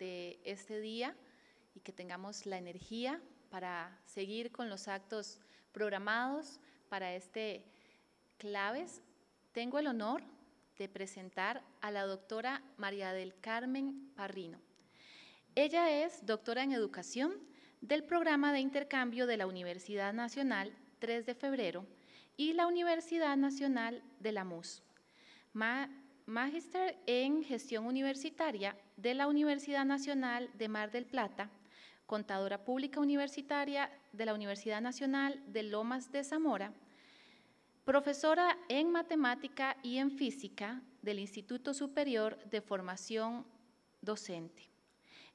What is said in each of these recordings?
de este día y que tengamos la energía para seguir con los actos programados para este Claves. Tengo el honor de presentar a la doctora María del Carmen Parrino. Ella es doctora en educación del programa de intercambio de la Universidad Nacional 3 de Febrero y la Universidad Nacional de la MUS. Magíster en gestión universitaria de la Universidad Nacional de Mar del Plata, contadora pública universitaria de la Universidad Nacional de Lomas de Zamora, profesora en matemática y en física del Instituto Superior de Formación Docente.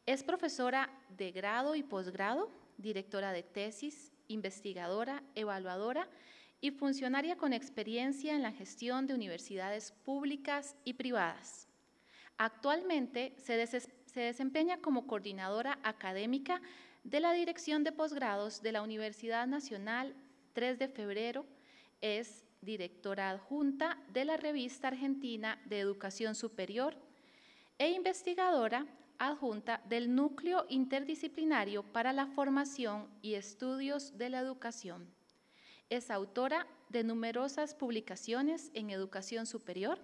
Es profesora de grado y posgrado, directora de tesis, investigadora, evaluadora y funcionaria con experiencia en la gestión de universidades públicas y privadas. Actualmente se desempeña como coordinadora académica de la Dirección de Posgrados de la Universidad Nacional 3 de Febrero, es directora adjunta de la Revista Argentina de Educación Superior e investigadora adjunta del Núcleo Interdisciplinario para la Formación y Estudios de la Educación. Es autora de numerosas publicaciones en educación superior,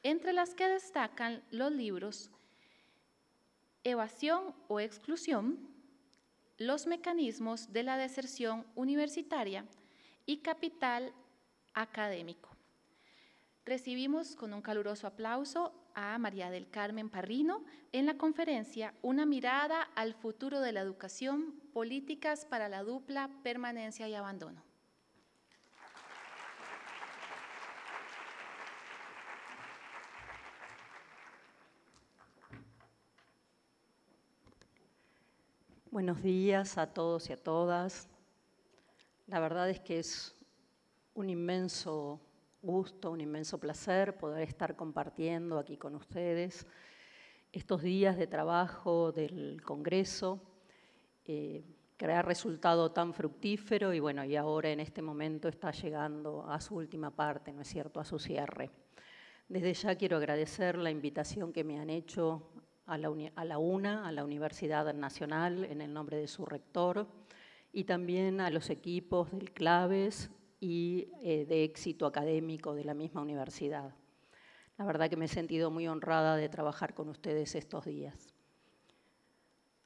entre las que destacan los libros Evasión o Exclusión, Los mecanismos de la deserción universitaria y Capital académico. Recibimos con un caluroso aplauso a María del Carmen Parrino en la conferencia Una mirada al futuro de la educación, políticas para la dupla permanencia y abandono. Buenos días a todos y a todas. La verdad es que es un inmenso gusto, un inmenso placer poder estar compartiendo aquí con ustedes estos días de trabajo del Congreso, que ha resultado tan fructífero y bueno, y ahora en este momento está llegando a su última parte, ¿no es cierto?, a su cierre. Desde ya quiero agradecer la invitación que me han hecho a la Universidad Nacional en el nombre de su rector y también a los equipos del Claves y de éxito académico de la misma universidad. La verdad que me he sentido muy honrada de trabajar con ustedes estos días.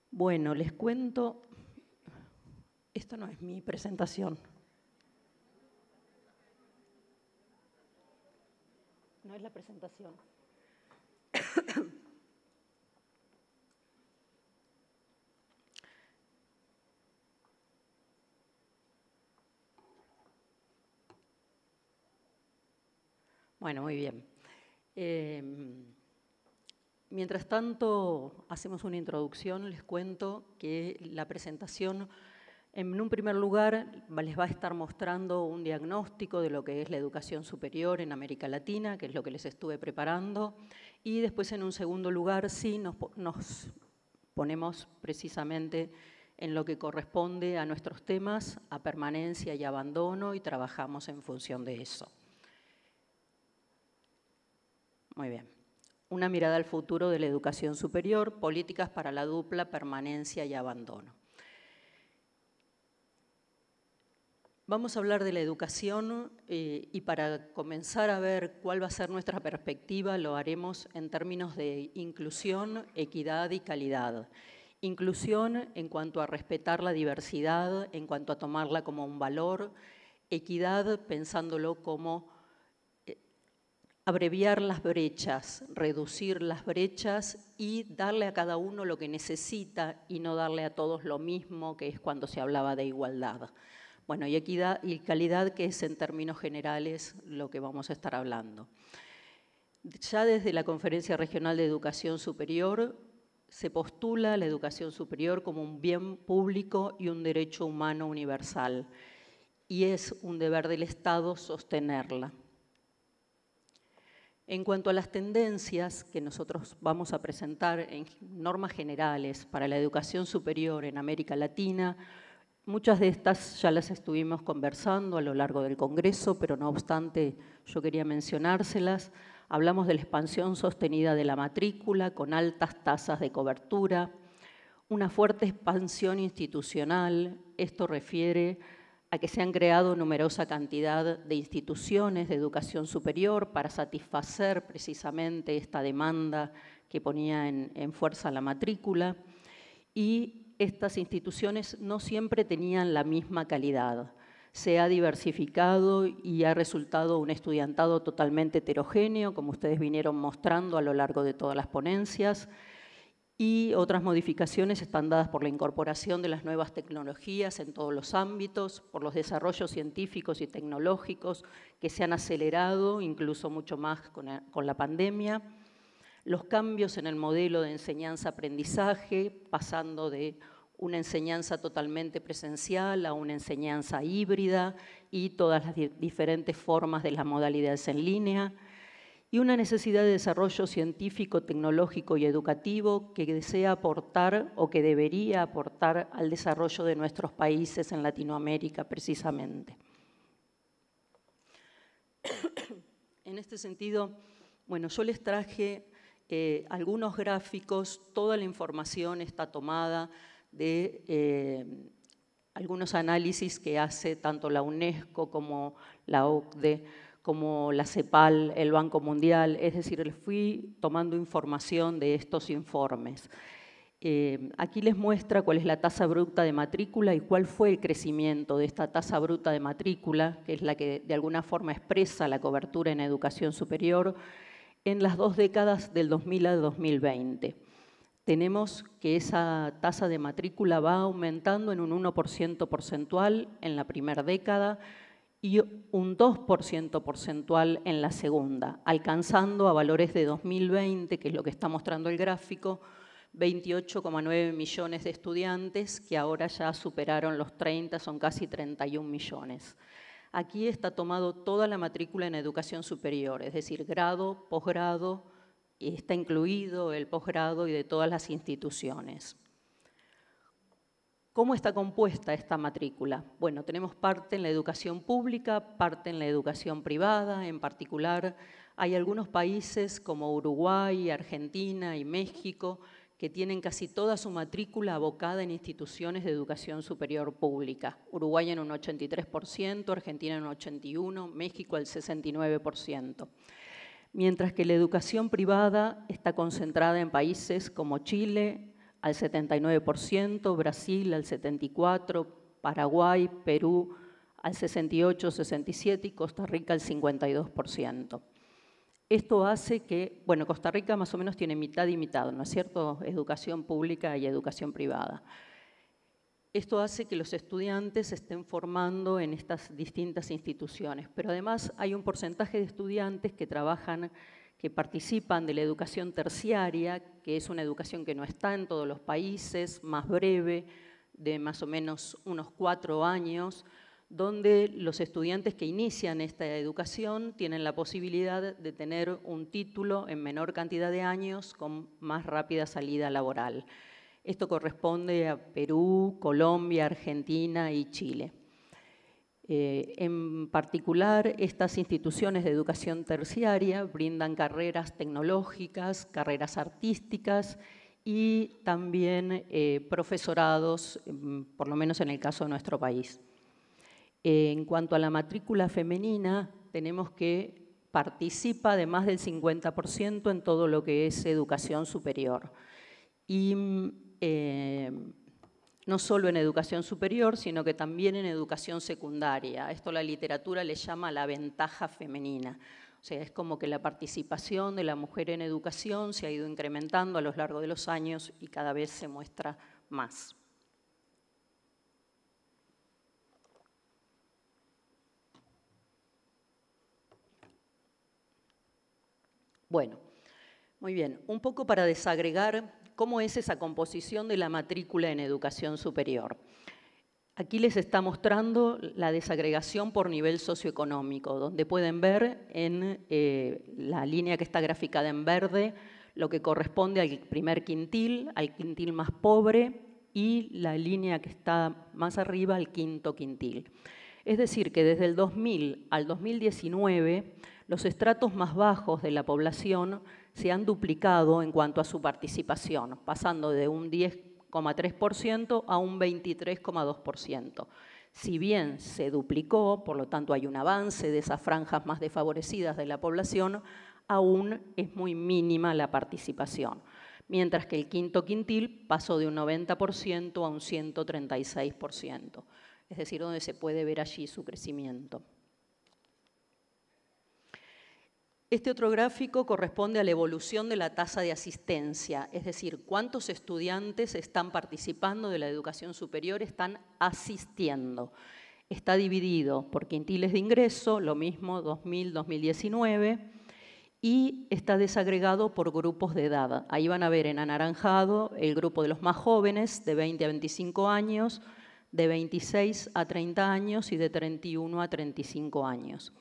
Bueno, les cuento, esto no es mi presentación. No es la presentación. Bueno, muy bien. Mientras tanto, hacemos una introducción. Les cuento que la presentación, en un primer lugar, les va a estar mostrando un diagnóstico de lo que es la educación superior en América Latina, que es lo que les estuve preparando. Y después, en un segundo lugar, sí nos ponemos precisamente en lo que corresponde a nuestros temas, a permanencia y abandono, y trabajamos en función de eso. Muy bien. Una mirada al futuro de la educación superior, políticas para la dupla permanencia y abandono. Vamos a hablar de la educación y para comenzar a ver cuál va a ser nuestra perspectiva, lo haremos en términos de inclusión, equidad y calidad. Inclusión en cuanto a respetar la diversidad, en cuanto a tomarla como un valor. Equidad pensándolo como abreviar las brechas, reducir las brechas y darle a cada uno lo que necesita y no darle a todos lo mismo, que es cuando se hablaba de igualdad. Bueno, y equidad y calidad, que es en términos generales lo que vamos a estar hablando. Ya desde la Conferencia Regional de Educación Superior se postula la educación superior como un bien público y un derecho humano universal, y es un deber del Estado sostenerla. En cuanto a las tendencias que nosotros vamos a presentar en normas generales para la educación superior en América Latina, muchas de estas ya las estuvimos conversando a lo largo del Congreso, pero no obstante yo quería mencionárselas. Hablamos de la expansión sostenida de la matrícula con altas tasas de cobertura, una fuerte expansión institucional. Esto refiere a que se han creado numerosa cantidad de instituciones de educación superior para satisfacer precisamente esta demanda que ponía en fuerza la matrícula, y estas instituciones no siempre tenían la misma calidad. Se ha diversificado y ha resultado un estudiantado totalmente heterogéneo, como ustedes vinieron mostrando a lo largo de todas las ponencias, y otras modificaciones están dadas por la incorporación de las nuevas tecnologías en todos los ámbitos, por los desarrollos científicos y tecnológicos que se han acelerado incluso mucho más con la pandemia, los cambios en el modelo de enseñanza-aprendizaje, pasando de una enseñanza totalmente presencial a una enseñanza híbrida y todas las diferentes formas de las modalidades en línea, y una necesidad de desarrollo científico, tecnológico y educativo que desea aportar o que debería aportar al desarrollo de nuestros países en Latinoamérica precisamente. En este sentido, bueno, yo les traje algunos gráficos, toda la información está tomada de algunos análisis que hace tanto la UNESCO como la OCDE, como la CEPAL, el Banco Mundial, es decir, les fui tomando información de estos informes. Aquí les muestra cuál es la tasa bruta de matrícula y cuál fue el crecimiento de esta tasa bruta de matrícula, que es la que de alguna forma expresa la cobertura en educación superior, en las 2 décadas del 2000 al 2020. Tenemos que esa tasa de matrícula va aumentando en un 1% porcentual en la primera década y un 2% porcentual en la segunda, alcanzando a valores de 2020, que es lo que está mostrando el gráfico, 28,9 millones de estudiantes que ahora ya superaron los 30, son casi 31 millones. Aquí está tomado toda la matrícula en educación superior, es decir, grado, posgrado, y está incluido el posgrado y de todas las instituciones. ¿Cómo está compuesta esta matrícula? Bueno, tenemos parte en la educación pública, parte en la educación privada. En particular, hay algunos países como Uruguay, Argentina y México que tienen casi toda su matrícula abocada en instituciones de educación superior pública. Uruguay en un 83%, Argentina en un 81%, México el 69%. Mientras que la educación privada está concentrada en países como Chile, al 79%, Brasil al 74%, Paraguay, Perú al 68%, 67% y Costa Rica al 52%. Esto hace que, bueno, Costa Rica más o menos tiene mitad y mitad, ¿no es cierto? Educación pública y educación privada. Esto hace que los estudiantes se estén formando en estas distintas instituciones, pero además hay un porcentaje de estudiantes que trabajan, que participan de la educación terciaria, que es una educación que no está en todos los países, más breve, de más o menos unos 4 años, donde los estudiantes que inician esta educación tienen la posibilidad de tener un título en menor cantidad de años con más rápida salida laboral. Esto corresponde a Perú, Colombia, Argentina y Chile. En particular, estas instituciones de educación terciaria brindan carreras tecnológicas, carreras artísticas y también profesorados, por lo menos en el caso de nuestro país. En cuanto a la matrícula femenina, tenemos que participa de más del 50% en todo lo que es educación superior. Y no solo en educación superior, sino que también en educación secundaria. Esto la literatura le llama la ventaja femenina. O sea, es como que la participación de la mujer en educación se ha ido incrementando a lo largo de los años y cada vez se muestra más. Bueno, muy bien. Un poco para desagregar cómo es esa composición de la matrícula en educación superior. Aquí les está mostrando la desagregación por nivel socioeconómico, donde pueden ver en la línea que está graficada en verde lo que corresponde al primer quintil, al quintil más pobre, y la línea que está más arriba al quinto quintil. Es decir, que desde el 2000 al 2019 Los estratos más bajos de la población se han duplicado en cuanto a su participación, pasando de un 10,3% a un 23,2%. Si bien se duplicó, por lo tanto hay un avance de esas franjas más desfavorecidas de la población, aún es muy mínima la participación, mientras que el quinto quintil pasó de un 90% a un 136%, es decir, donde se puede ver allí su crecimiento. Este otro gráfico corresponde a la evolución de la tasa de asistencia, es decir, cuántos estudiantes están participando de la educación superior, están asistiendo. Está dividido por quintiles de ingreso, lo mismo 2000-2019, y está desagregado por grupos de edad. Ahí van a ver en anaranjado el grupo de los más jóvenes, de 20 a 25 años, de 26 a 30 años y de 31 a 35 años.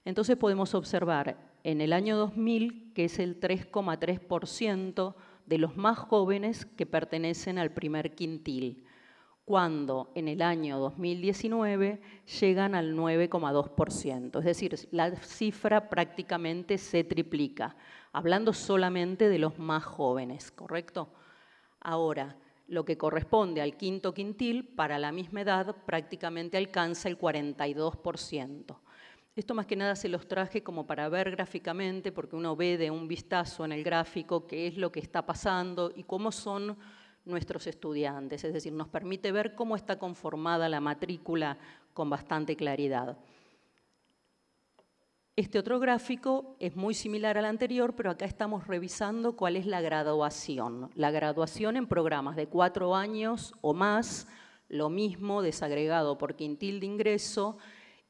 Entonces podemos observar en el año 2000 que es el 3,3% de los más jóvenes que pertenecen al primer quintil, cuando en el año 2019 llegan al 9,2%. Es decir, la cifra prácticamente se triplica, hablando solamente de los más jóvenes, ¿correcto? Ahora, lo que corresponde al quinto quintil, para la misma edad, prácticamente alcanza el 42%. Esto más que nada se los traje como para ver gráficamente, porque uno ve de un vistazo en el gráfico qué es lo que está pasando y cómo son nuestros estudiantes. Es decir, nos permite ver cómo está conformada la matrícula con bastante claridad. Este otro gráfico es muy similar al anterior, pero acá estamos revisando cuál es la graduación. La graduación en programas de 4 años o más, lo mismo desagregado por quintil de ingreso,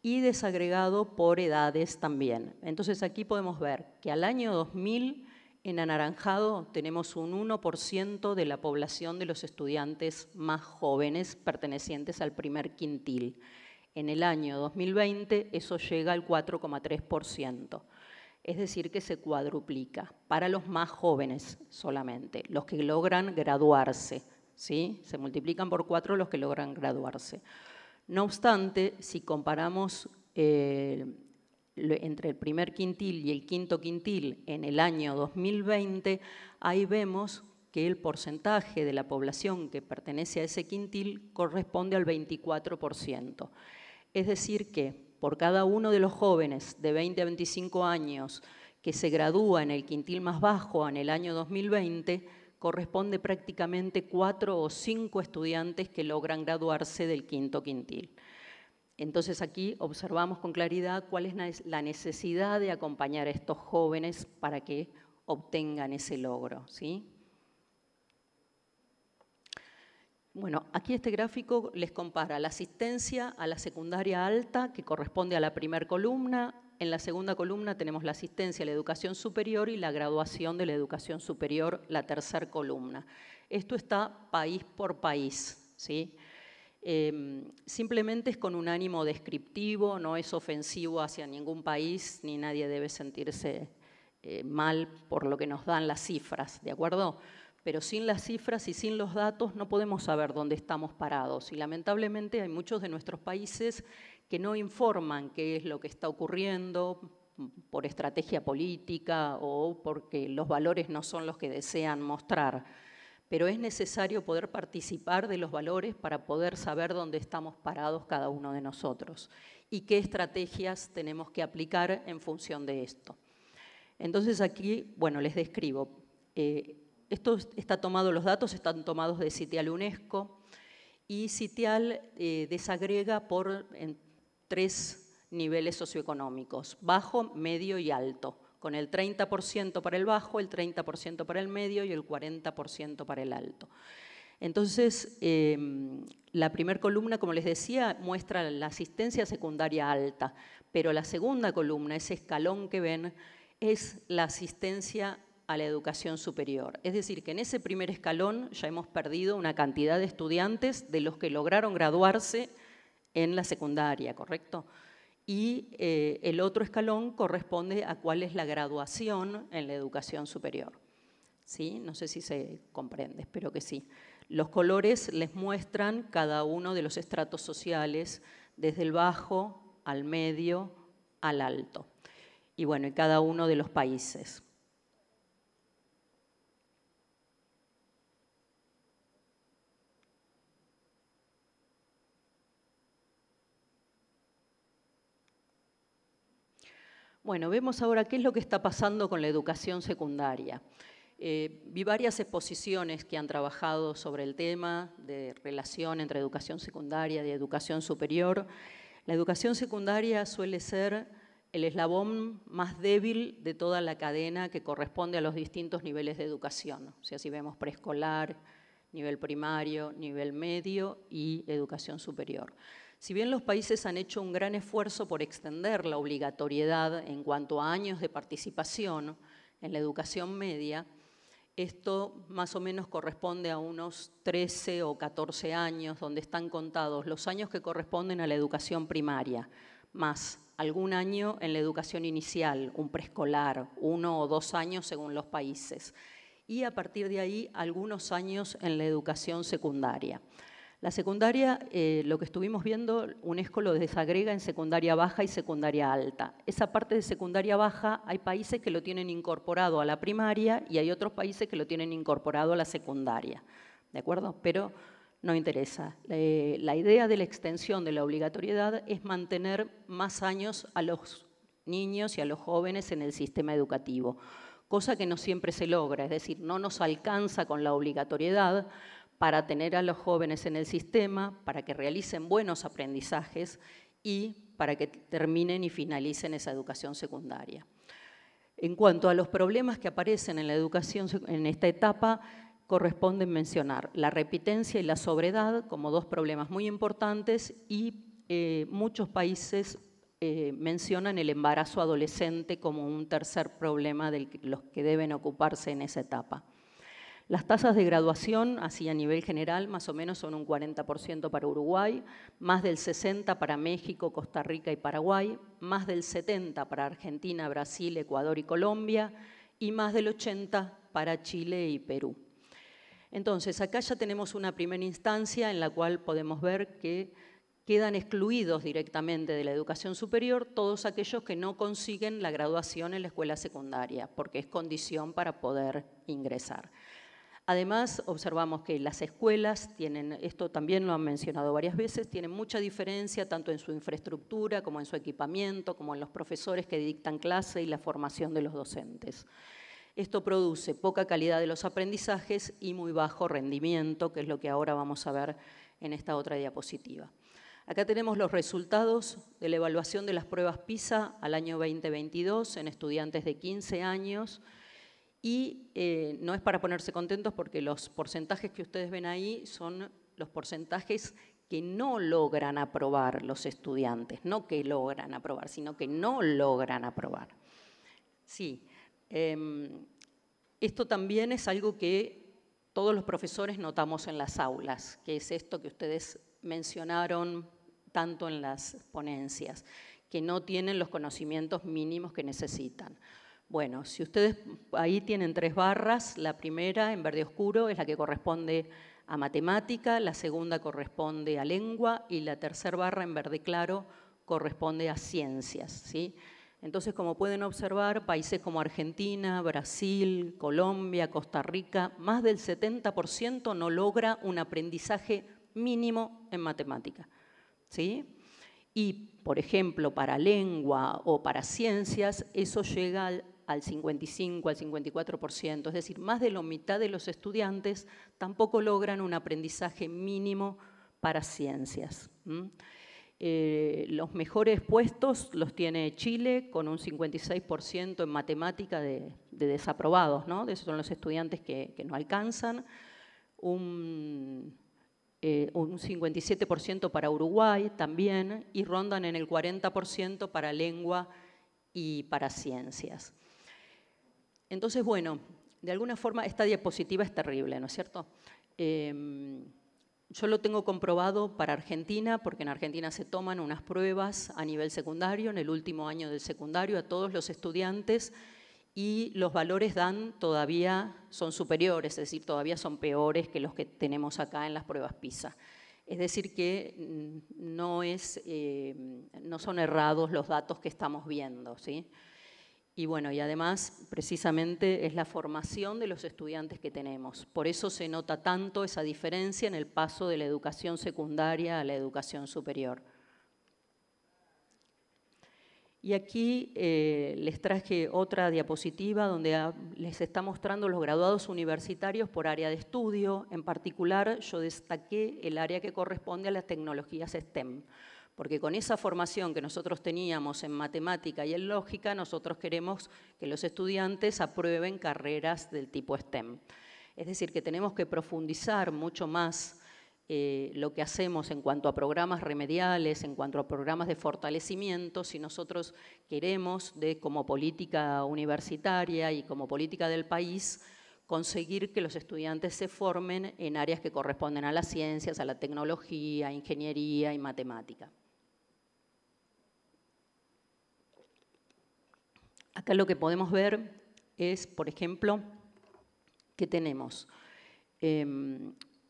y desagregado por edades también. Entonces aquí podemos ver que al año 2000, en anaranjado, tenemos un 1% de la población de los estudiantes más jóvenes pertenecientes al primer quintil. En el año 2020 eso llega al 4,3%. Es decir, que se cuadruplica para los más jóvenes solamente, los que logran graduarse, ¿sí? Se multiplican por 4 los que logran graduarse. No obstante, si comparamos entre el primer quintil y el quinto quintil en el año 2020, ahí vemos que el porcentaje de la población que pertenece a ese quintil corresponde al 24%. Es decir que por cada uno de los jóvenes de 20 a 25 años que se gradúa en el quintil más bajo en el año 2020, corresponde prácticamente 4 o 5 estudiantes que logran graduarse del quinto quintil. Entonces aquí observamos con claridad cuál es la necesidad de acompañar a estos jóvenes para que obtengan ese logro, ¿sí? Bueno, aquí este gráfico les compara la asistencia a la secundaria alta, que corresponde a la primera columna. En la segunda columna tenemos la asistencia a la educación superior y la graduación de la educación superior, la tercera columna. Esto está país por país, ¿sí? Simplemente es con un ánimo descriptivo, no es ofensivo hacia ningún país, ni nadie debe sentirse mal por lo que nos dan las cifras, ¿de acuerdo? Pero sin las cifras y sin los datos no podemos saber dónde estamos parados. Y lamentablemente hay muchos de nuestros países que no informan qué es lo que está ocurriendo por estrategia política o porque los valores no son los que desean mostrar. Pero es necesario poder participar de los valores para poder saber dónde estamos parados cada uno de nosotros y qué estrategias tenemos que aplicar en función de esto. Entonces aquí, bueno, les describo. Esto está tomado, los datos están tomados de Citial UNESCO y Citial desagrega en 3 niveles socioeconómicos, bajo, medio y alto, con el 30% para el bajo, el 30% para el medio y el 40% para el alto. Entonces, la primera columna, como les decía, muestra la asistencia secundaria alta, pero la segunda columna, ese escalón que ven, es la asistencia a la educación superior. Es decir, que en ese primer escalón ya hemos perdido una cantidad de estudiantes de los que lograron graduarse en la secundaria, ¿correcto? Y el otro escalón corresponde a cuál es la graduación en la educación superior. ¿Sí? No sé si se comprende, espero que sí. Los colores les muestran cada uno de los estratos sociales, desde el bajo al medio al alto. y bueno, en cada uno de los países. Bueno, vemos ahora qué es lo que está pasando con la educación secundaria. Vi varias exposiciones que han trabajado sobre el tema de relación entre educación secundaria y educación superior. La educación secundaria suele ser el eslabón más débil de toda la cadena que corresponde a los distintos niveles de educación. O sea, si vemos preescolar, nivel primario, nivel medio y educación superior. Si bien los países han hecho un gran esfuerzo por extender la obligatoriedad en cuanto a años de participación en la educación media, esto más o menos corresponde a unos 13 o 14 años, donde están contados los años que corresponden a la educación primaria, más algún año en la educación inicial, un preescolar, 1 o 2 años según los países, y a partir de ahí algunos años en la educación secundaria. La secundaria, lo que estuvimos viendo, UNESCO lo desagrega en secundaria baja y secundaria alta. Esa parte de secundaria baja hay países que lo tienen incorporado a la primaria y hay otros países que lo tienen incorporado a la secundaria, ¿de acuerdo? Pero no interesa. La idea de la extensión de la obligatoriedad es mantener más años a los niños y a los jóvenes en el sistema educativo, cosa que no siempre se logra, es decir, no nos alcanza con la obligatoriedad para tener a los jóvenes en el sistema, para que realicen buenos aprendizajes y para que terminen y finalicen esa educación secundaria. En cuanto a los problemas que aparecen en la educación en esta etapa, corresponden mencionar la repitencia y la sobredad como dos problemas muy importantes y muchos países mencionan el embarazo adolescente como un tercer problema de los que deben ocuparse en esa etapa. Las tasas de graduación, así a nivel general, más o menos son un 40% para Uruguay, más del 60% para México, Costa Rica y Paraguay, más del 70% para Argentina, Brasil, Ecuador y Colombia, y más del 80% para Chile y Perú. Entonces, acá ya tenemos una primera instancia en la cual podemos ver que quedan excluidos directamente de la educación superior todos aquellos que no consiguen la graduación en la escuela secundaria, porque es condición para poder ingresar. Además, observamos que las escuelas tienen, esto también lo han mencionado varias veces, tienen mucha diferencia tanto en su infraestructura como en su equipamiento, como en los profesores que dictan clase y la formación de los docentes. Esto produce poca calidad de los aprendizajes y muy bajo rendimiento, que es lo que ahora vamos a ver en esta otra diapositiva. Acá tenemos los resultados de la evaluación de las pruebas PISA al año 2022 en estudiantes de 15 años. Y no es para ponerse contentos porque los porcentajes que ustedes ven ahí son los porcentajes que no logran aprobar los estudiantes, no que logran aprobar, sino que no logran aprobar. Sí, esto también es algo que todos los profesores notamos en las aulas, que es esto que ustedes mencionaron tanto en las ponencias, que no tienen los conocimientos mínimos que necesitan. Bueno, si ustedes ahí tienen 3 barras, la primera en verde oscuro es la que corresponde a matemática, la segunda corresponde a lengua y la tercera barra en verde claro corresponde a ciencias, ¿sí? Entonces, como pueden observar, países como Argentina, Brasil, Colombia, Costa Rica, más del 70% no logra un aprendizaje mínimo en matemática, ¿sí? Y, por ejemplo, para lengua o para ciencias, eso llega al 55, al 54%, es decir, más de la mitad de los estudiantes tampoco logran un aprendizaje mínimo para ciencias. Los mejores puestos los tiene Chile, con un 56% en matemática de desaprobados, ¿no? Esos son los estudiantes que no alcanzan. Un 57% para Uruguay también, y rondan en el 40% para lengua y para ciencias. Entonces, bueno, de alguna forma esta diapositiva es terrible, ¿no es cierto? Yo lo tengo comprobado para Argentina, porque en Argentina se toman unas pruebas a nivel secundario, en el último año del secundario, a todos los estudiantes, y los valores todavía son superiores, es decir, todavía son peores que los que tenemos acá en las pruebas PISA. Es decir, que no son errados los datos que estamos viendo, ¿sí? Y bueno, y además, precisamente, es la formación de los estudiantes que tenemos. Por eso se nota tanto esa diferencia en el paso de la educación secundaria a la educación superior. Y aquí les traje otra diapositiva donde les está mostrando los graduados universitarios por área de estudio. En particular, yo destaqué el área que corresponde a las tecnologías STEM, porque con esa formación que nosotros teníamos en matemática y en lógica, nosotros queremos que los estudiantes aprueben carreras del tipo STEM. Es decir, que tenemos que profundizar mucho más lo que hacemos en cuanto a programas remediales, en cuanto a programas de fortalecimiento, si nosotros queremos, como política universitaria y como política del país, conseguir que los estudiantes se formen en áreas que corresponden a las ciencias, a la tecnología, ingeniería y matemática. Acá lo que podemos ver es, por ejemplo, que tenemos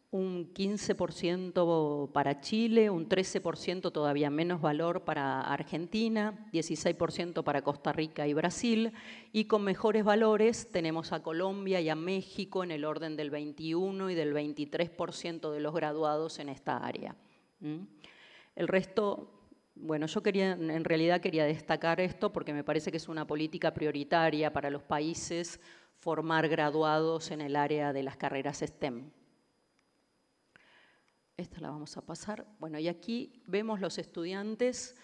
un 15% para Chile, un 13% todavía menos valor para Argentina, 16% para Costa Rica y Brasil, y con mejores valores tenemos a Colombia y a México en el orden del 21 y del 23% de los graduados en esta área. El resto, bueno, yo en realidad quería destacar esto porque me parece que es una política prioritaria para los países formar graduados en el área de las carreras STEM. Esta la vamos a pasar. Bueno, y aquí vemos los estudiantes.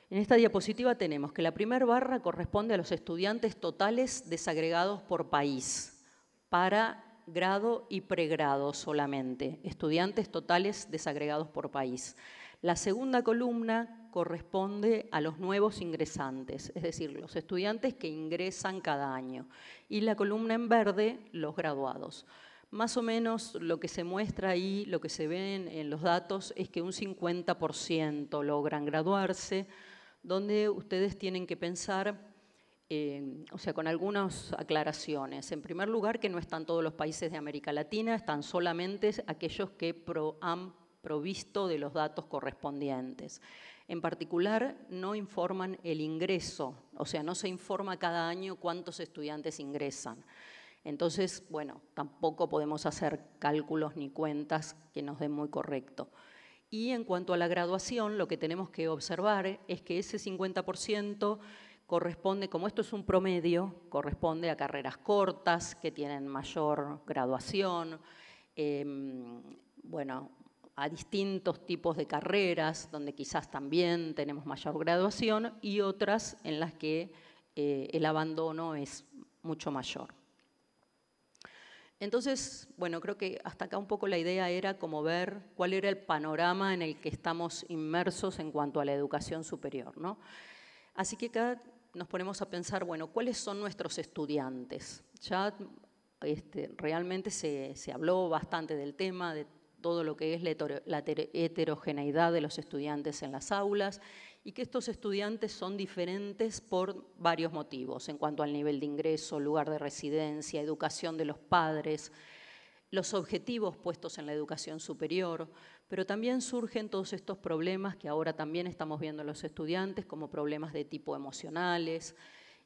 En esta diapositiva tenemos que la primera barra corresponde a los estudiantes totales desagregados por país, para grado y pregrado solamente, estudiantes totales desagregados por país. La segunda columna corresponde a los nuevos ingresantes, es decir, los estudiantes que ingresan cada año. Y la columna en verde, los graduados. Más o menos lo que se muestra ahí, lo que se ve en los datos, es que un 50% logran graduarse, donde ustedes tienen que pensar, o sea, con algunas aclaraciones. En primer lugar, que no están todos los países de América Latina, están solamente aquellos que han provisto de los datos correspondientes. En particular, no informan el ingreso, o sea, no se informa cada año cuántos estudiantes ingresan. Entonces, bueno, tampoco podemos hacer cálculos ni cuentas que nos den muy correcto. Y en cuanto a la graduación, lo que tenemos que observar es que ese 50% corresponde, como esto es un promedio, corresponde a carreras cortas que tienen mayor graduación, bueno, a distintos tipos de carreras donde quizás también tenemos mayor graduación y otras en las que el abandono es mucho mayor. Entonces, bueno, creo que hasta acá un poco la idea era como ver cuál era el panorama en el que estamos inmersos en cuanto a la educación superior, ¿no? Así que acá nos ponemos a pensar, bueno, ¿cuáles son nuestros estudiantes? Ya realmente se habló bastante del tema, de todo lo que es la heterogeneidad de los estudiantes en las aulas y que estos estudiantes son diferentes por varios motivos, en cuanto al nivel de ingreso, lugar de residencia, educación de los padres, los objetivos puestos en la educación superior, pero también surgen todos estos problemas que ahora también estamos viendo en los estudiantes, como problemas de tipo emocionales,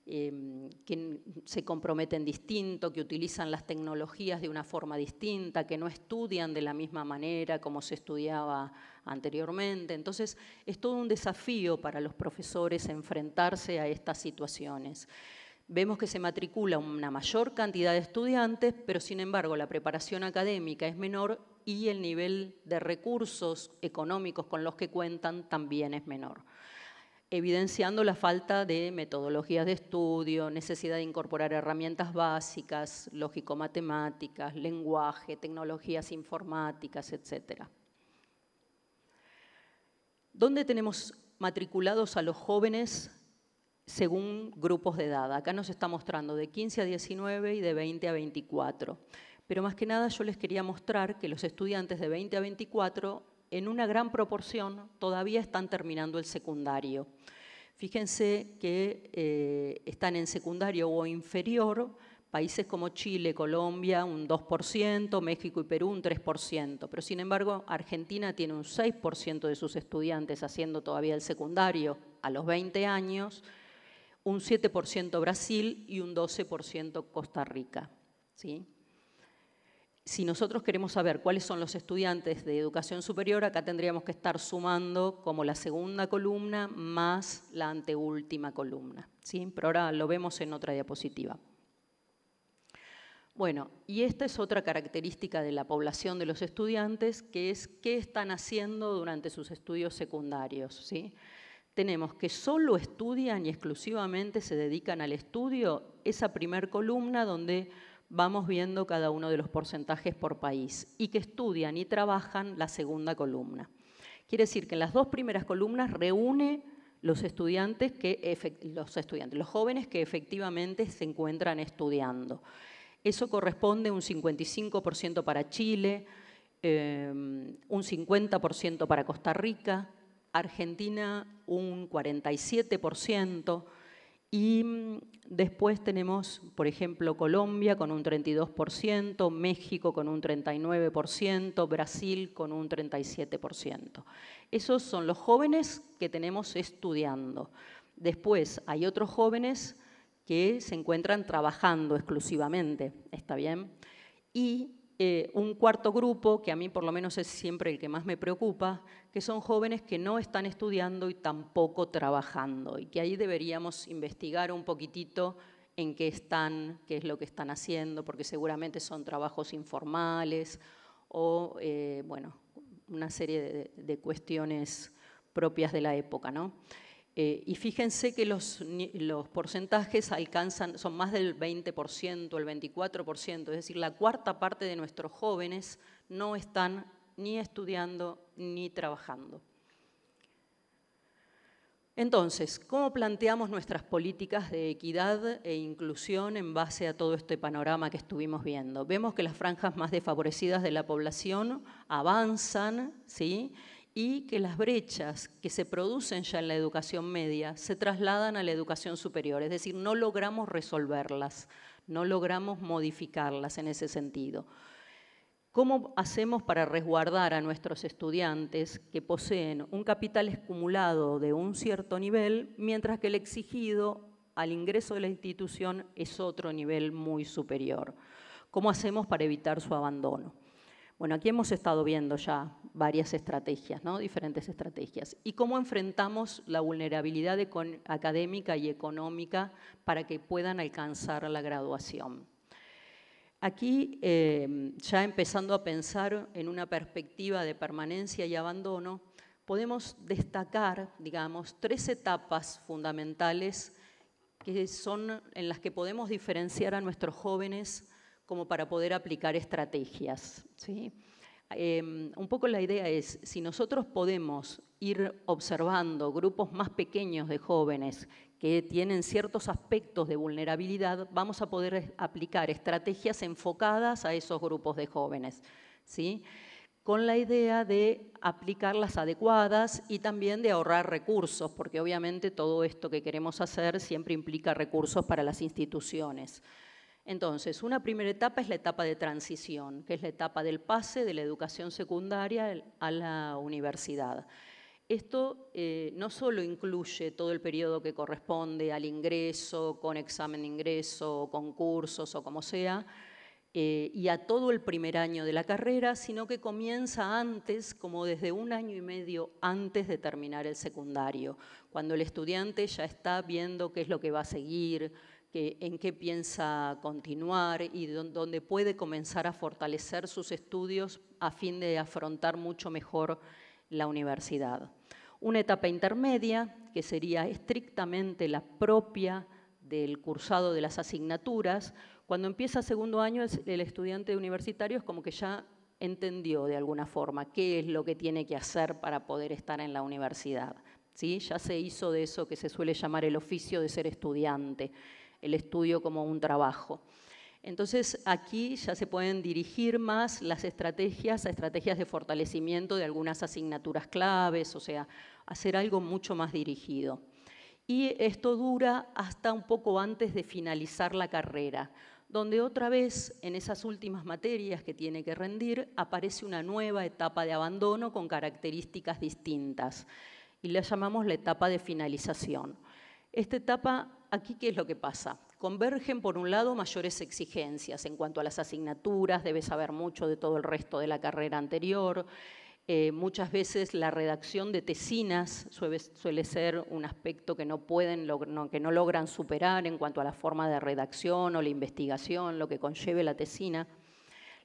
que se comprometen distinto, que utilizan las tecnologías de una forma distinta, que no estudian de la misma manera como se estudiaba anteriormente. Entonces, es todo un desafío para los profesores enfrentarse a estas situaciones. Vemos que se matricula una mayor cantidad de estudiantes, pero sin embargo la preparación académica es menor y el nivel de recursos económicos con los que cuentan también es menor, evidenciando la falta de metodologías de estudio, necesidad de incorporar herramientas básicas, lógico-matemáticas, lenguaje, tecnologías informáticas, etc. ¿Dónde tenemos matriculados a los jóvenes según grupos de edad? Acá nos está mostrando de 15 a 19 y de 20 a 24. Pero más que nada yo les quería mostrar que los estudiantes de 20 a 24 en una gran proporción todavía están terminando el secundario. Fíjense que están en secundario o inferior países como Chile, Colombia, un 2%, México y Perú un 3%. Pero sin embargo, Argentina tiene un 6% de sus estudiantes haciendo todavía el secundario a los 20 años, un 7% Brasil y un 12% Costa Rica, ¿sí? Si nosotros queremos saber cuáles son los estudiantes de educación superior, acá tendríamos que estar sumando como la segunda columna más la anteúltima columna, ¿sí? Pero ahora lo vemos en otra diapositiva. Bueno, y esta es otra característica de la población de los estudiantes, que es qué están haciendo durante sus estudios secundarios, ¿sí? Tenemos que solo estudian y exclusivamente se dedican al estudio, esa primer columna donde vamos viendo cada uno de los porcentajes por país, y que estudian y trabajan la segunda columna. Quiere decir que en las dos primeras columnas reúne los jóvenes que efectivamente se encuentran estudiando. Eso corresponde a un 55% para Chile, un 50% para Costa Rica, Argentina un 47%, y después tenemos, por ejemplo, Colombia con un 32%, México con un 39%, Brasil con un 37%. Esos son los jóvenes que tenemos estudiando. Después hay otros jóvenes que se encuentran trabajando exclusivamente, ¿está bien? Y un cuarto grupo, que a mí por lo menos es siempre el que más me preocupa, que son jóvenes que no están estudiando y tampoco trabajando, y que ahí deberíamos investigar un poquitito en qué están, qué es lo que están haciendo, porque seguramente son trabajos informales o, bueno, una serie de cuestiones propias de la época, ¿no? Y fíjense que los porcentajes son más del 20%, el 24%, es decir, la cuarta parte de nuestros jóvenes no están ni estudiando ni trabajando. Entonces, ¿cómo planteamos nuestras políticas de equidad e inclusión en base a todo este panorama que estuvimos viendo? Vemos que las franjas más desfavorecidas de la población avanzan, ¿sí? Y que las brechas que se producen ya en la educación media se trasladan a la educación superior, es decir, no logramos resolverlas, no logramos modificarlas en ese sentido. ¿Cómo hacemos para resguardar a nuestros estudiantes que poseen un capital acumulado de un cierto nivel, mientras que el exigido al ingreso de la institución es otro nivel muy superior? ¿Cómo hacemos para evitar su abandono? Bueno, aquí hemos estado viendo ya varias estrategias, ¿no? Diferentes estrategias. ¿Y cómo enfrentamos la vulnerabilidad académica y económica para que puedan alcanzar la graduación? Aquí, ya empezando a pensar en una perspectiva de permanencia y abandono, podemos destacar, digamos, 3 etapas fundamentales que son en las que podemos diferenciar a nuestros jóvenes como para poder aplicar estrategias, ¿sí? Un poco la idea es, si nosotros podemos ir observando grupos más pequeños de jóvenes que tienen ciertos aspectos de vulnerabilidad, vamos a poder aplicar estrategias enfocadas a esos grupos de jóvenes, ¿sí? Con la idea de aplicar las adecuadas y también de ahorrar recursos, porque obviamente todo esto que queremos hacer siempre implica recursos para las instituciones. Entonces, una primera etapa es la etapa de transición, que es la etapa del pase de la educación secundaria a la universidad. Esto no solo incluye todo el periodo que corresponde al ingreso, con examen de ingreso, concursos o como sea, y a todo el primer año de la carrera, sino que comienza antes, como desde 1 año y medio antes de terminar el secundario, cuando el estudiante ya está viendo qué es lo que va a seguir, en qué piensa continuar y donde puede comenzar a fortalecer sus estudios a fin de afrontar mucho mejor la universidad. Una etapa intermedia, que sería estrictamente la propia del cursado de las asignaturas. Cuando empieza segundo año, el estudiante universitario es como que ya entendió de alguna forma qué es lo que tiene que hacer para poder estar en la universidad, ¿sí? Ya se hizo de eso que se suele llamar el oficio de ser estudiante, el estudio como un trabajo. Entonces, aquí ya se pueden dirigir más las estrategias a estrategias de fortalecimiento de algunas asignaturas claves, o sea, hacer algo mucho más dirigido. Y esto dura hasta un poco antes de finalizar la carrera, donde otra vez en esas últimas materias que tiene que rendir aparece una nueva etapa de abandono con características distintas y la llamamos la etapa de finalización. Esta etapa, aquí, ¿qué es lo que pasa? Convergen, por un lado, mayores exigencias en cuanto a las asignaturas, debes saber mucho de todo el resto de la carrera anterior. Muchas veces la redacción de tesinas suele ser un aspecto que no logran superar en cuanto a la forma de redacción o la investigación, lo que conlleve la tesina.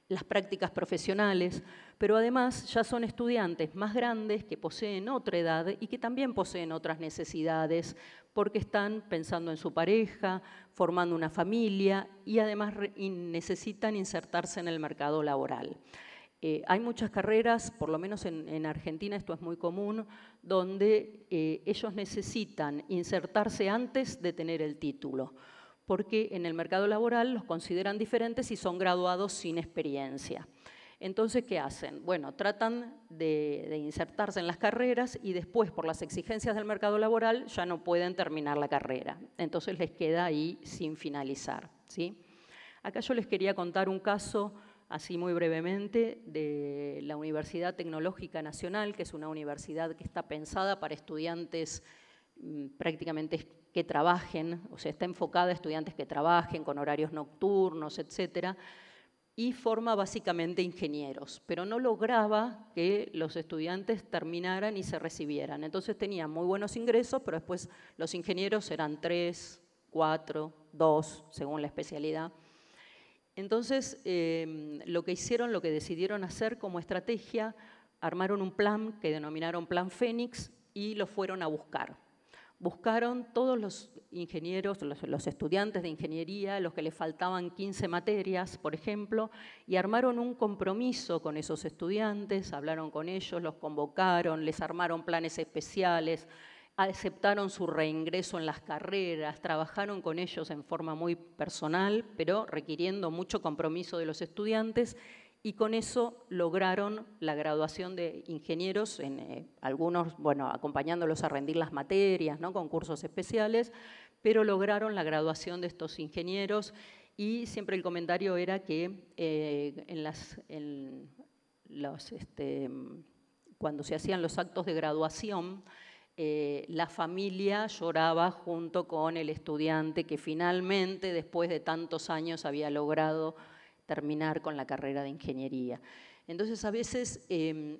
Las prácticas profesionales, pero además ya son estudiantes más grandes que poseen otra edad y que también poseen otras necesidades porque están pensando en su pareja, formando una familia y además necesitan insertarse en el mercado laboral. Hay muchas carreras, por lo menos en Argentina esto es muy común, donde ellos necesitan insertarse antes de tener el título, porque en el mercado laboral los consideran diferentes y son graduados sin experiencia. Entonces, ¿qué hacen? Bueno, tratan de insertarse en las carreras y después, por las exigencias del mercado laboral, ya no pueden terminar la carrera. Entonces les queda ahí sin finalizar, ¿sí? Acá yo les quería contar un caso, así muy brevemente, de la Universidad Tecnológica Nacional, que es una universidad que está pensada para estudiantes prácticamente que trabajen, o sea, está enfocada a estudiantes que trabajen con horarios nocturnos, etcétera, y forma básicamente ingenieros, pero no lograba que los estudiantes terminaran y se recibieran. Entonces tenían muy buenos ingresos, pero después los ingenieros eran 3, 4, 2, según la especialidad. Entonces, lo que decidieron hacer como estrategia, armaron un plan que denominaron Plan Fénix y lo fueron a buscar. Buscaron todos los ingenieros, los estudiantes de ingeniería, los que les faltaban 15 materias, por ejemplo, y armaron un compromiso con esos estudiantes, hablaron con ellos, los convocaron, les armaron planes especiales, aceptaron su reingreso en las carreras, trabajaron con ellos en forma muy personal, pero requiriendo mucho compromiso de los estudiantes, y con eso lograron la graduación de ingenieros, algunos, bueno, acompañándolos a rendir las materias, ¿no? Con cursos especiales, pero lograron la graduación de estos ingenieros y siempre el comentario era que cuando se hacían los actos de graduación, la familia lloraba junto con el estudiante que finalmente, después de tantos años, había logrado terminar con la carrera de ingeniería. Entonces, a veces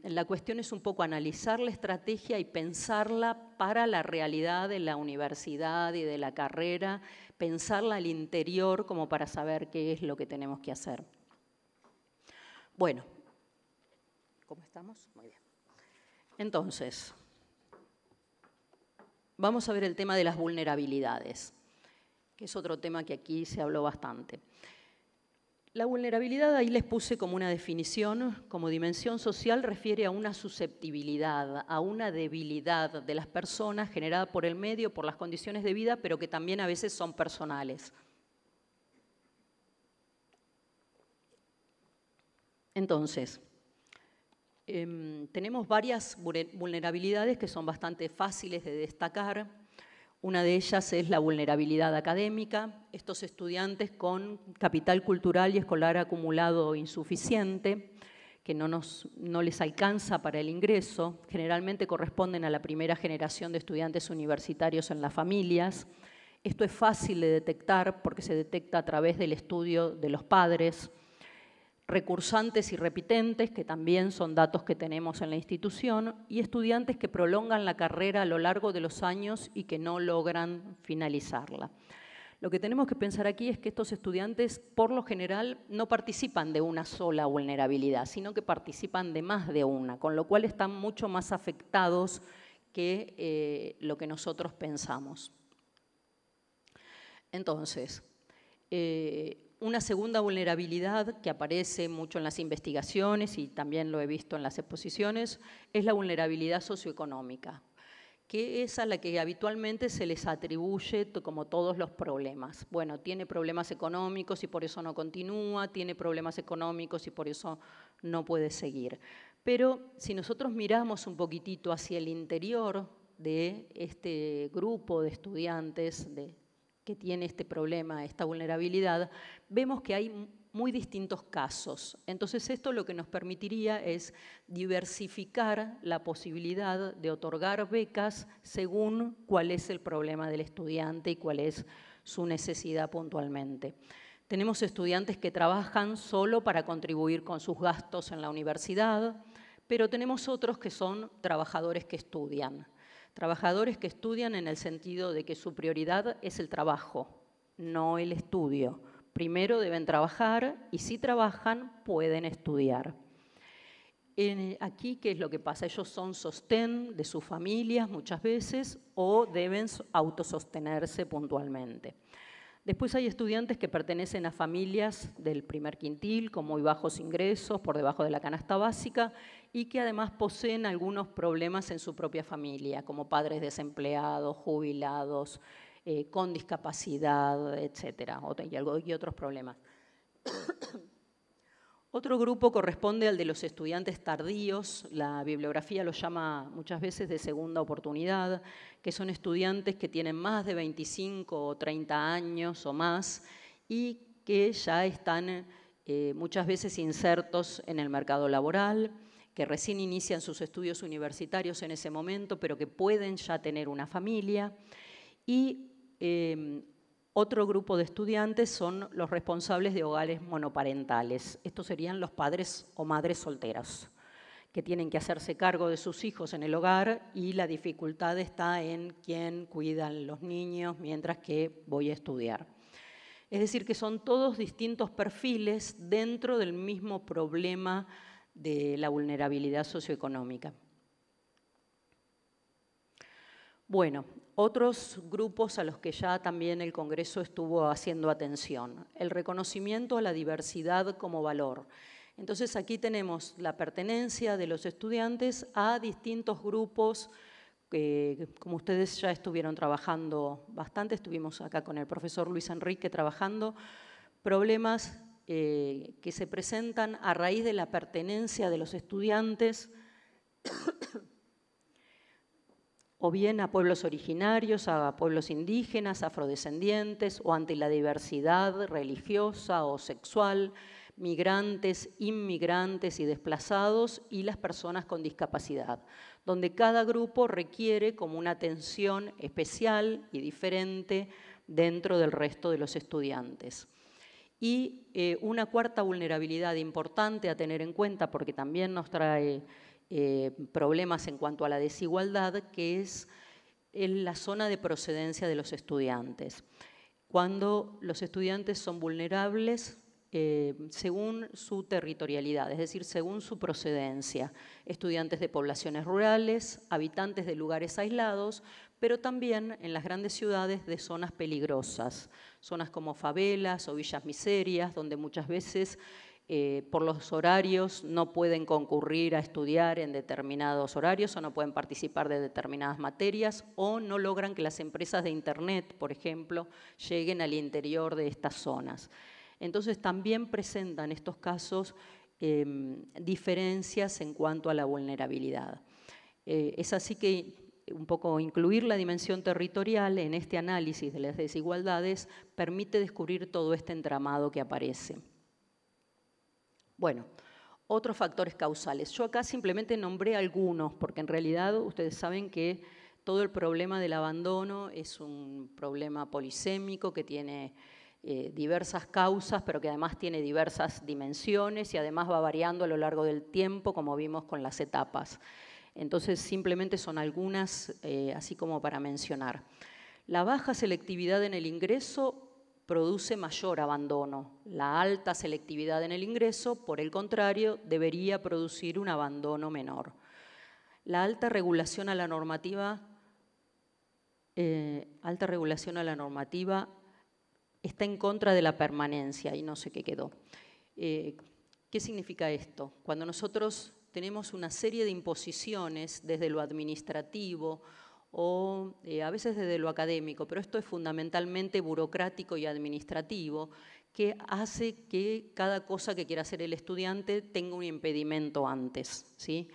la cuestión es un poco analizar la estrategia y pensarla para la realidad de la universidad y de la carrera, pensarla al interior como para saber qué es lo que tenemos que hacer. Bueno, ¿cómo estamos? Muy bien. Entonces, vamos a ver el tema de las vulnerabilidades, que es otro tema que aquí se habló bastante. La vulnerabilidad, ahí les puse como una definición, como dimensión social, refiere a una susceptibilidad, a una debilidad de las personas generada por el medio, por las condiciones de vida, pero que también a veces son personales. Entonces, tenemos varias vulnerabilidades que son bastante fáciles de destacar. Una de ellas es la vulnerabilidad académica. Estos estudiantes con capital cultural y escolar acumulado insuficiente, que no les alcanza para el ingreso, generalmente corresponden a la primera generación de estudiantes universitarios en las familias. Esto es fácil de detectar porque se detecta a través del estudio de los padres. Recursantes y repitentes, que también son datos que tenemos en la institución, y estudiantes que prolongan la carrera a lo largo de los años y que no logran finalizarla. Lo que tenemos que pensar aquí es que estos estudiantes, por lo general, no participan de una sola vulnerabilidad, sino que participan de más de una, con lo cual están mucho más afectados que lo que nosotros pensamos. Entonces, una segunda vulnerabilidad que aparece mucho en las investigaciones y también lo he visto en las exposiciones es la vulnerabilidad socioeconómica, que es a la que habitualmente se les atribuye como todos los problemas. Bueno, tiene problemas económicos y por eso no continúa, tiene problemas económicos y por eso no puede seguir. Pero si nosotros miramos un poquitito hacia el interior de este grupo de estudiantes que tiene este problema, esta vulnerabilidad, vemos que hay muy distintos casos. Entonces esto lo que nos permitiría es diversificar la posibilidad de otorgar becas según cuál es el problema del estudiante y cuál es su necesidad puntualmente. Tenemos estudiantes que trabajan solo para contribuir con sus gastos en la universidad, pero tenemos otros que son trabajadores que estudian. Trabajadores que estudian en el sentido de que su prioridad es el trabajo, no el estudio. Primero deben trabajar y si trabajan pueden estudiar. Aquí, ¿qué es lo que pasa? Ellos son sostén de sus familias muchas veces o deben autosostenerse puntualmente. Después hay estudiantes que pertenecen a familias del primer quintil con muy bajos ingresos, por debajo de la canasta básica, y que además poseen algunos problemas en su propia familia, como padres desempleados, jubilados, con discapacidad, etcétera, y otros problemas. Otro grupo corresponde al de los estudiantes tardíos, la bibliografía lo llama muchas veces de segunda oportunidad, que son estudiantes que tienen más de 25 o 30 años o más y que ya están muchas veces insertos en el mercado laboral, que recién inician sus estudios universitarios en ese momento, pero que pueden ya tener una familia. Y otro grupo de estudiantes son los responsables de hogares monoparentales. Estos serían los padres o madres solteras, que tienen que hacerse cargo de sus hijos en el hogar y la dificultad está en quién cuida los niños mientras que voy a estudiar. Es decir, que son todos distintos perfiles dentro del mismo problema de la vulnerabilidad socioeconómica. Bueno, otros grupos a los que ya también el Congreso estuvo haciendo atención. El reconocimiento a la diversidad como valor. Entonces aquí tenemos la pertenencia de los estudiantes a distintos grupos, como ustedes ya estuvieron trabajando bastante, estuvimos acá con el profesor Luis Enrique trabajando, problemas que se presentan a raíz de la pertenencia de los estudiantes o bien a pueblos originarios, a pueblos indígenas, afrodescendientes, o ante la diversidad religiosa o sexual, migrantes, inmigrantes y desplazados, y las personas con discapacidad, donde cada grupo requiere como una atención especial y diferente dentro del resto de los estudiantes. Y una cuarta vulnerabilidad importante a tener en cuenta, porque también nos trae problemas en cuanto a la desigualdad, que es en la zona de procedencia de los estudiantes. Cuando los estudiantes son vulnerables según su territorialidad, es decir, según su procedencia. Estudiantes de poblaciones rurales, habitantes de lugares aislados, pero también en las grandes ciudades de zonas peligrosas, zonas como favelas o villas miserias, donde muchas veces por los horarios no pueden concurrir a estudiar en determinados horarios o no pueden participar de determinadas materias o no logran que las empresas de Internet, por ejemplo, lleguen al interior de estas zonas. Entonces también presentan estos casos diferencias en cuanto a la vulnerabilidad. Es así que un poco incluir la dimensión territorial en este análisis de las desigualdades permite descubrir todo este entramado que aparece. Bueno, otros factores causales. Yo acá simplemente nombré algunos, porque en realidad ustedes saben que todo el problema del abandono es un problema polisémico que tiene diversas causas, pero que además tiene diversas dimensiones y además va variando a lo largo del tiempo, como vimos con las etapas. Entonces, simplemente son algunas, así como para mencionar. La baja selectividad en el ingreso produce mayor abandono. La alta selectividad en el ingreso, por el contrario, debería producir un abandono menor. La alta regulación a la normativa está en contra de la permanencia y no sé qué quedó. ¿Qué significa esto? Cuando nosotros tenemos una serie de imposiciones desde lo administrativo o a veces desde lo académico, pero esto es fundamentalmente burocrático y administrativo, que hace que cada cosa que quiera hacer el estudiante tenga un impedimento antes, ¿sí?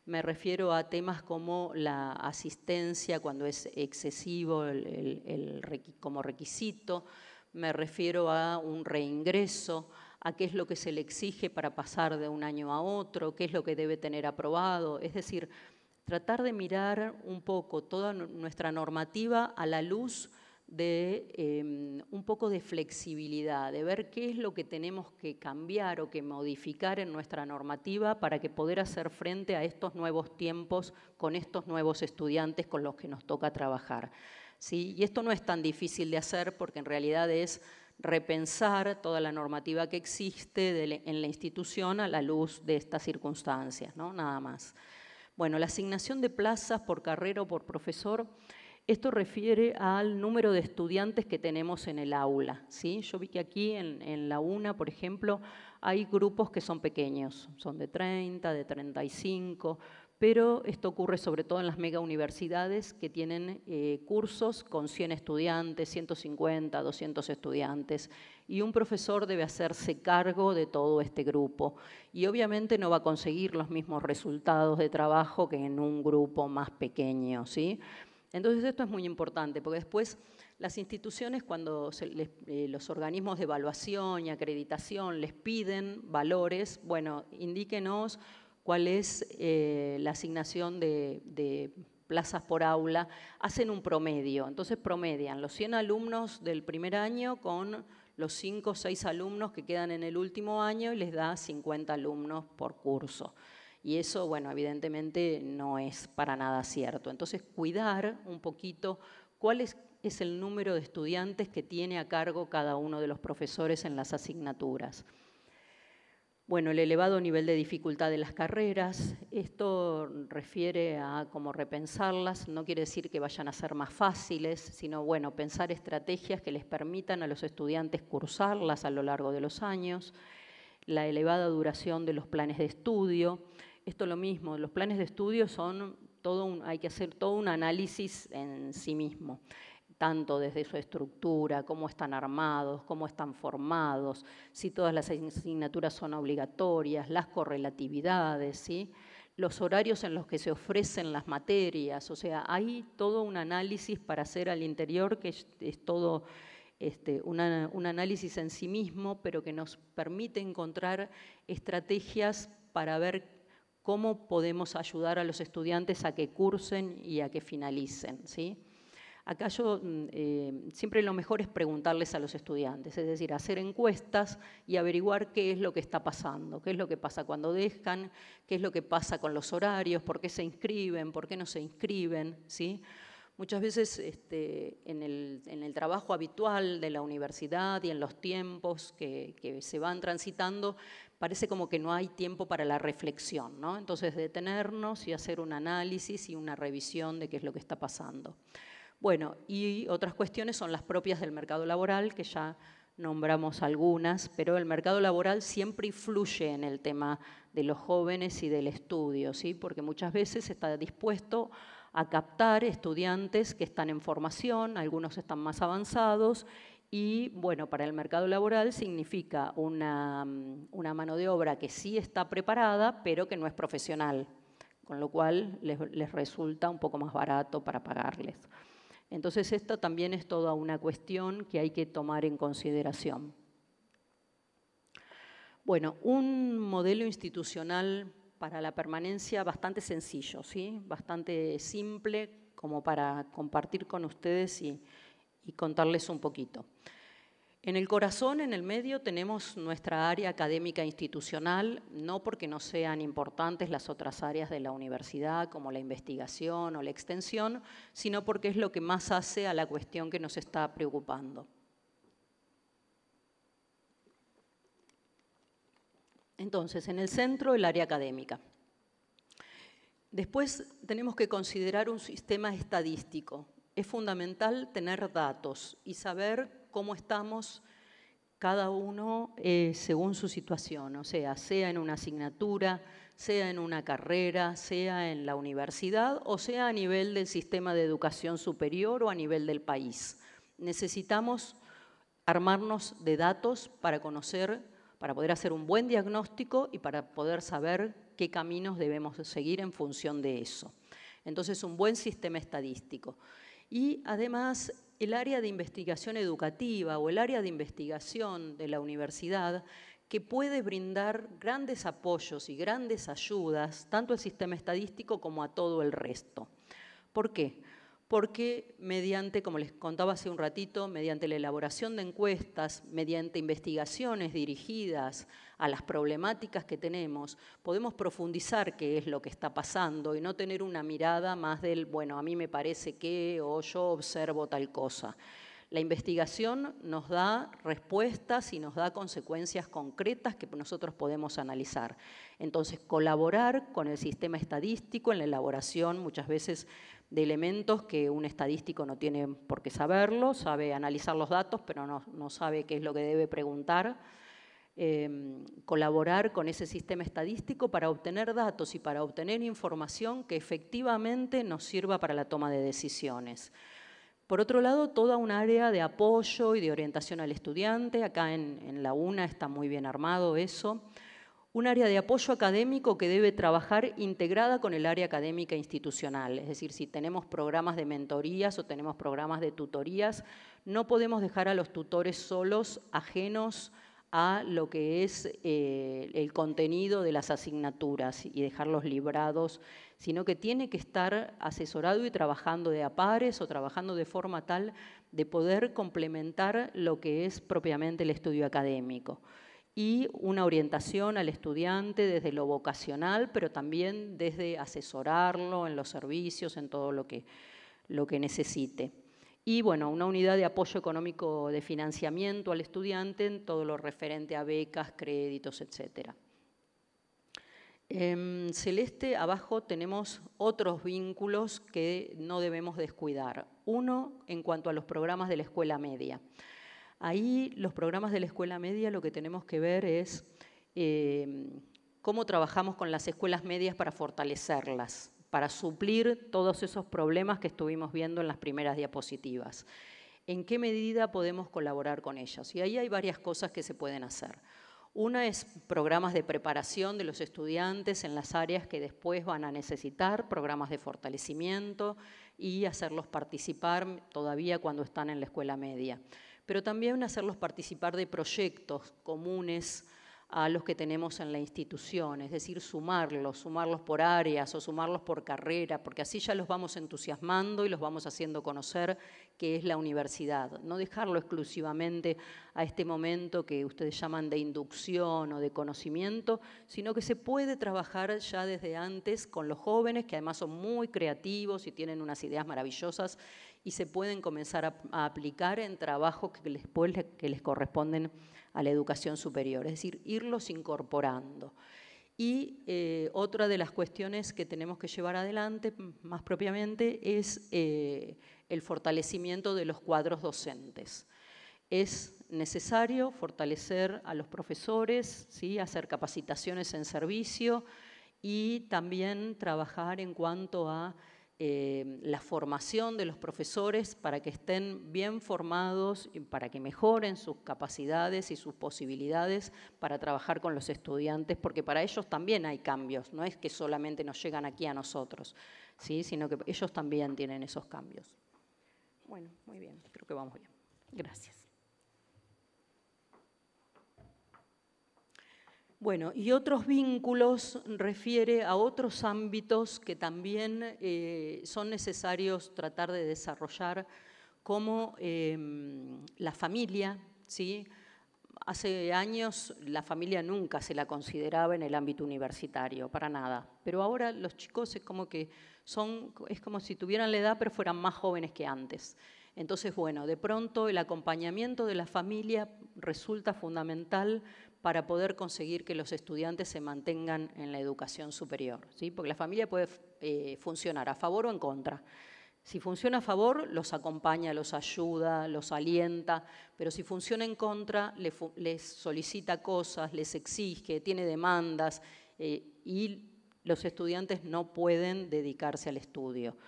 Me refiero a temas como la asistencia cuando es excesivo como requisito, me refiero a un reingreso, a qué es lo que se le exige para pasar de un año a otro, qué es lo que debe tener aprobado. Es decir, tratar de mirar un poco toda nuestra normativa a la luz de un poco de flexibilidad, de ver qué es lo que tenemos que cambiar o que modificar en nuestra normativa para que poder hacer frente a estos nuevos tiempos con estos nuevos estudiantes con los que nos toca trabajar, ¿sí? Y esto no es tan difícil de hacer porque en realidad es repensar toda la normativa que existe en la institución a la luz de estas circunstancias, ¿no? Nada más. Bueno, la asignación de plazas por carrera o por profesor, esto refiere al número de estudiantes que tenemos en el aula, ¿sí? Yo vi que aquí en la UNA, por ejemplo, hay grupos que son pequeños, son de 30, de 35, pero esto ocurre sobre todo en las mega universidades que tienen cursos con 100 estudiantes, 150, 200 estudiantes, y un profesor debe hacerse cargo de todo este grupo. Y obviamente no va a conseguir los mismos resultados de trabajo que en un grupo más pequeño, ¿sí? Entonces esto es muy importante, porque después las instituciones, cuando los organismos de evaluación y acreditación les piden valores, bueno, indíquenos cuál es la asignación de plazas por aula, hacen un promedio, entonces promedian los 100 alumnos del primer año con los 5 o 6 alumnos que quedan en el último año y les da 50 alumnos por curso. Y eso, bueno, evidentemente no es para nada cierto. Entonces, cuidar un poquito cuál es el número de estudiantes que tiene a cargo cada uno de los profesores en las asignaturas. Bueno, el elevado nivel de dificultad de las carreras, esto refiere a cómo repensarlas, no quiere decir que vayan a ser más fáciles, sino, bueno, pensar estrategias que les permitan a los estudiantes cursarlas a lo largo de los años, la elevada duración de los planes de estudio. Esto lo mismo, los planes de estudio son hay que hacer todo un análisis en sí mismo, tanto desde su estructura, cómo están armados, cómo están formados, si todas las asignaturas son obligatorias, las correlatividades, ¿sí? Los horarios en los que se ofrecen las materias, o sea, hay todo un análisis para hacer al interior que es todo un análisis en sí mismo, pero que nos permite encontrar estrategias para ver cómo podemos ayudar a los estudiantes a que cursen y a que finalicen, ¿sí? Acá yo siempre lo mejor es preguntarles a los estudiantes, es decir, hacer encuestas y averiguar qué es lo que está pasando, qué es lo que pasa cuando dejan, qué es lo que pasa con los horarios, por qué se inscriben, por qué no se inscriben, ¿sí? Muchas veces en el trabajo habitual de la universidad y en los tiempos que se van transitando, parece como que no hay tiempo para la reflexión, ¿no? Entonces, detenernos y hacer un análisis y una revisión de qué es lo que está pasando. Bueno, y otras cuestiones son las propias del mercado laboral, que ya nombramos algunas, pero el mercado laboral siempre influye en el tema de los jóvenes y del estudio, ¿sí? Porque muchas veces está dispuesto a captar estudiantes que están en formación, algunos están más avanzados, y bueno, para el mercado laboral significa una mano de obra que sí está preparada, pero que no es profesional, con lo cual les resulta un poco más barato para pagarles. Entonces, esto también es toda una cuestión que hay que tomar en consideración. Bueno, un modelo institucional para la permanencia bastante sencillo, ¿sí? Bastante simple como para compartir con ustedes y contarles un poquito. En el corazón, en el medio, tenemos nuestra área académica institucional, no porque no sean importantes las otras áreas de la universidad, como la investigación o la extensión, sino porque es lo que más hace a la cuestión que nos está preocupando. Entonces, en el centro, el área académica. Después tenemos que considerar un sistema estadístico. Es fundamental tener datos y saber cómo estamos cada uno según su situación, o sea en una asignatura, sea en una carrera, sea en la universidad o sea a nivel del sistema de educación superior o a nivel del país. Necesitamos armarnos de datos para poder hacer un buen diagnóstico y para poder saber qué caminos debemos seguir en función de eso. Entonces, un buen sistema estadístico. Y además, el área de investigación educativa o el área de investigación de la universidad que puede brindar grandes apoyos y grandes ayudas tanto al sistema estadístico como a todo el resto. ¿Por qué? Porque mediante, como les contaba hace un ratito, mediante la elaboración de encuestas, mediante investigaciones dirigidas a las problemáticas que tenemos, podemos profundizar qué es lo que está pasando y no tener una mirada más del, bueno, a mí me parece que, o yo observo tal cosa. La investigación nos da respuestas y nos da consecuencias concretas que nosotros podemos analizar. Entonces, colaborar con el sistema estadístico en la elaboración muchas veces de elementos que un estadístico no tiene por qué saberlo, sabe analizar los datos, pero no sabe qué es lo que debe preguntar. Colaborar con ese sistema estadístico para obtener datos y para obtener información que efectivamente nos sirva para la toma de decisiones. Por otro lado, toda un área de apoyo y de orientación al estudiante. Acá en la UNA está muy bien armado eso. Un área de apoyo académico que debe trabajar integrada con el área académica institucional. Es decir, si tenemos programas de mentorías o tenemos programas de tutorías, no podemos dejar a los tutores solos, ajenos a lo que es el contenido de las asignaturas y dejarlos librados, sino que tiene que estar asesorado y trabajando de a pares o trabajando de forma tal de poder complementar lo que es propiamente el estudio académico. Y una orientación al estudiante desde lo vocacional, pero también desde asesorarlo en los servicios, en todo lo que necesite. Y bueno, una unidad de apoyo económico de financiamiento al estudiante en todo lo referente a becas, créditos, etc. En celeste, abajo tenemos otros vínculos que no debemos descuidar. Uno, en cuanto a los programas de la escuela media. Ahí los programas de la escuela media lo que tenemos que ver es cómo trabajamos con las escuelas medias para fortalecerlas, para suplir todos esos problemas que estuvimos viendo en las primeras diapositivas. ¿En qué medida podemos colaborar con ellas? Y ahí hay varias cosas que se pueden hacer. Una es programas de preparación de los estudiantes en las áreas que después van a necesitar, programas de fortalecimiento y hacerlos participar todavía cuando están en la escuela media. Pero también hacerlos participar de proyectos comunes a los que tenemos en la institución, es decir, sumarlos por áreas o sumarlos por carrera, porque así ya los vamos entusiasmando y los vamos haciendo conocer qué es la universidad. No dejarlo exclusivamente a este momento que ustedes llaman de inducción o de conocimiento, sino que se puede trabajar ya desde antes con los jóvenes, que además son muy creativos y tienen unas ideas maravillosas, y se pueden comenzar a aplicar en trabajos que les corresponden a la educación superior, es decir, irlos incorporando. Y otra de las cuestiones que tenemos que llevar adelante, más propiamente, es el fortalecimiento de los cuadros docentes. Es necesario fortalecer a los profesores, ¿sí? Hacer capacitaciones en servicio y también trabajar en cuanto a la formación de los profesores para que estén bien formados y para que mejoren sus capacidades y sus posibilidades para trabajar con los estudiantes, porque para ellos también hay cambios, no es que solamente nos llegan aquí a nosotros, ¿sí? Sino que ellos también tienen esos cambios. Bueno, muy bien, creo que vamos bien. Gracias. Bueno, y otros vínculos refiere a otros ámbitos que también son necesarios tratar de desarrollar, como la familia, ¿sí? Hace años la familia nunca se la consideraba en el ámbito universitario, para nada. Pero ahora los chicos es como si tuvieran la edad pero fueran más jóvenes que antes. Entonces, bueno, de pronto el acompañamiento de la familia resulta fundamental para poder conseguir que los estudiantes se mantengan en la educación superior, ¿sí? Porque la familia puede funcionar a favor o en contra. Si funciona a favor, los acompaña, los ayuda, los alienta, pero si funciona en contra, les solicita cosas, les exige, tiene demandas y los estudiantes no pueden dedicarse al estudio.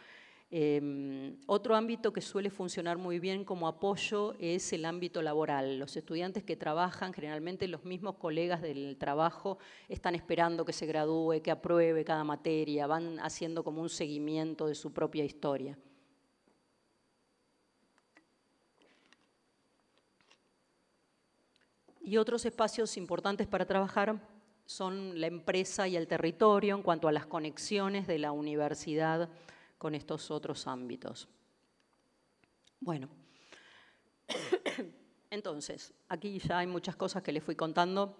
Otro ámbito que suele funcionar muy bien como apoyo es el ámbito laboral. Los estudiantes que trabajan, generalmente los mismos colegas del trabajo, están esperando que se gradúe, que apruebe cada materia, van haciendo como un seguimiento de su propia historia. Y otros espacios importantes para trabajar son la empresa y el territorio en cuanto a las conexiones de la universidad con estos otros ámbitos. Bueno, entonces, aquí ya hay muchas cosas que les fui contando,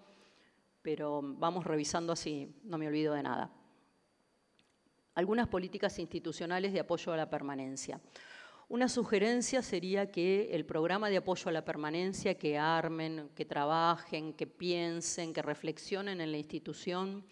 pero vamos revisando así, no me olvido de nada. Algunas políticas institucionales de apoyo a la permanencia. Una sugerencia sería que el programa de apoyo a la permanencia que armen, que trabajen, que piensen, que reflexionen en la institución,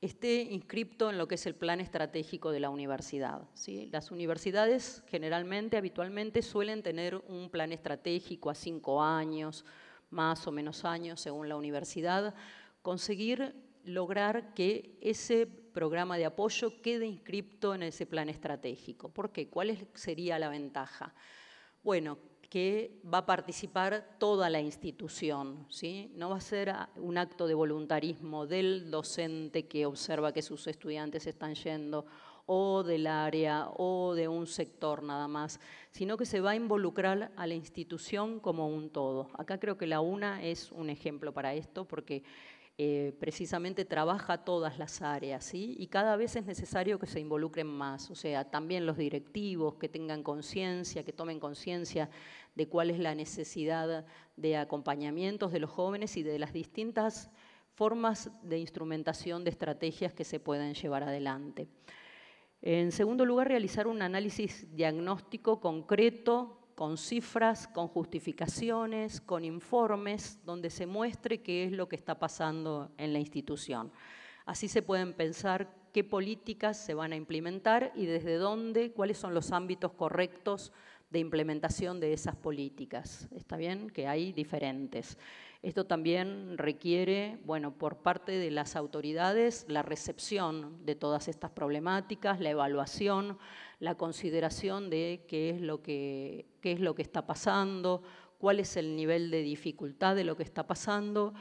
esté inscripto en lo que es el plan estratégico de la universidad, ¿sí? Las universidades generalmente, habitualmente, suelen tener un plan estratégico a 5 años, más o menos años, según la universidad, conseguir lograr que ese programa de apoyo quede inscripto en ese plan estratégico. ¿Por qué? ¿Cuál sería la ventaja? Bueno, que va a participar toda la institución, ¿sí? No va a ser un acto de voluntarismo del docente que observa que sus estudiantes están yendo, o del área, o de un sector nada más, sino que se va a involucrar a la institución como un todo. Acá creo que la UNA es un ejemplo para esto, porque precisamente trabaja todas las áreas, ¿sí? Y cada vez es necesario que se involucren más, o sea, también los directivos que tengan conciencia, que tomen conciencia de cuál es la necesidad de acompañamientos de los jóvenes y de las distintas formas de instrumentación de estrategias que se pueden llevar adelante. En segundo lugar, realizar un análisis diagnóstico concreto, con cifras, con justificaciones, con informes, donde se muestre qué es lo que está pasando en la institución. Así se pueden pensar qué políticas se van a implementar y desde dónde, cuáles son los ámbitos correctos de implementación de esas políticas. ¿Está bien? Que hay diferentes. Esto también requiere, bueno, por parte de las autoridades, la recepción de todas estas problemáticas, la evaluación, la consideración de qué es lo que está pasando, cuál es el nivel de dificultad de lo que está pasando,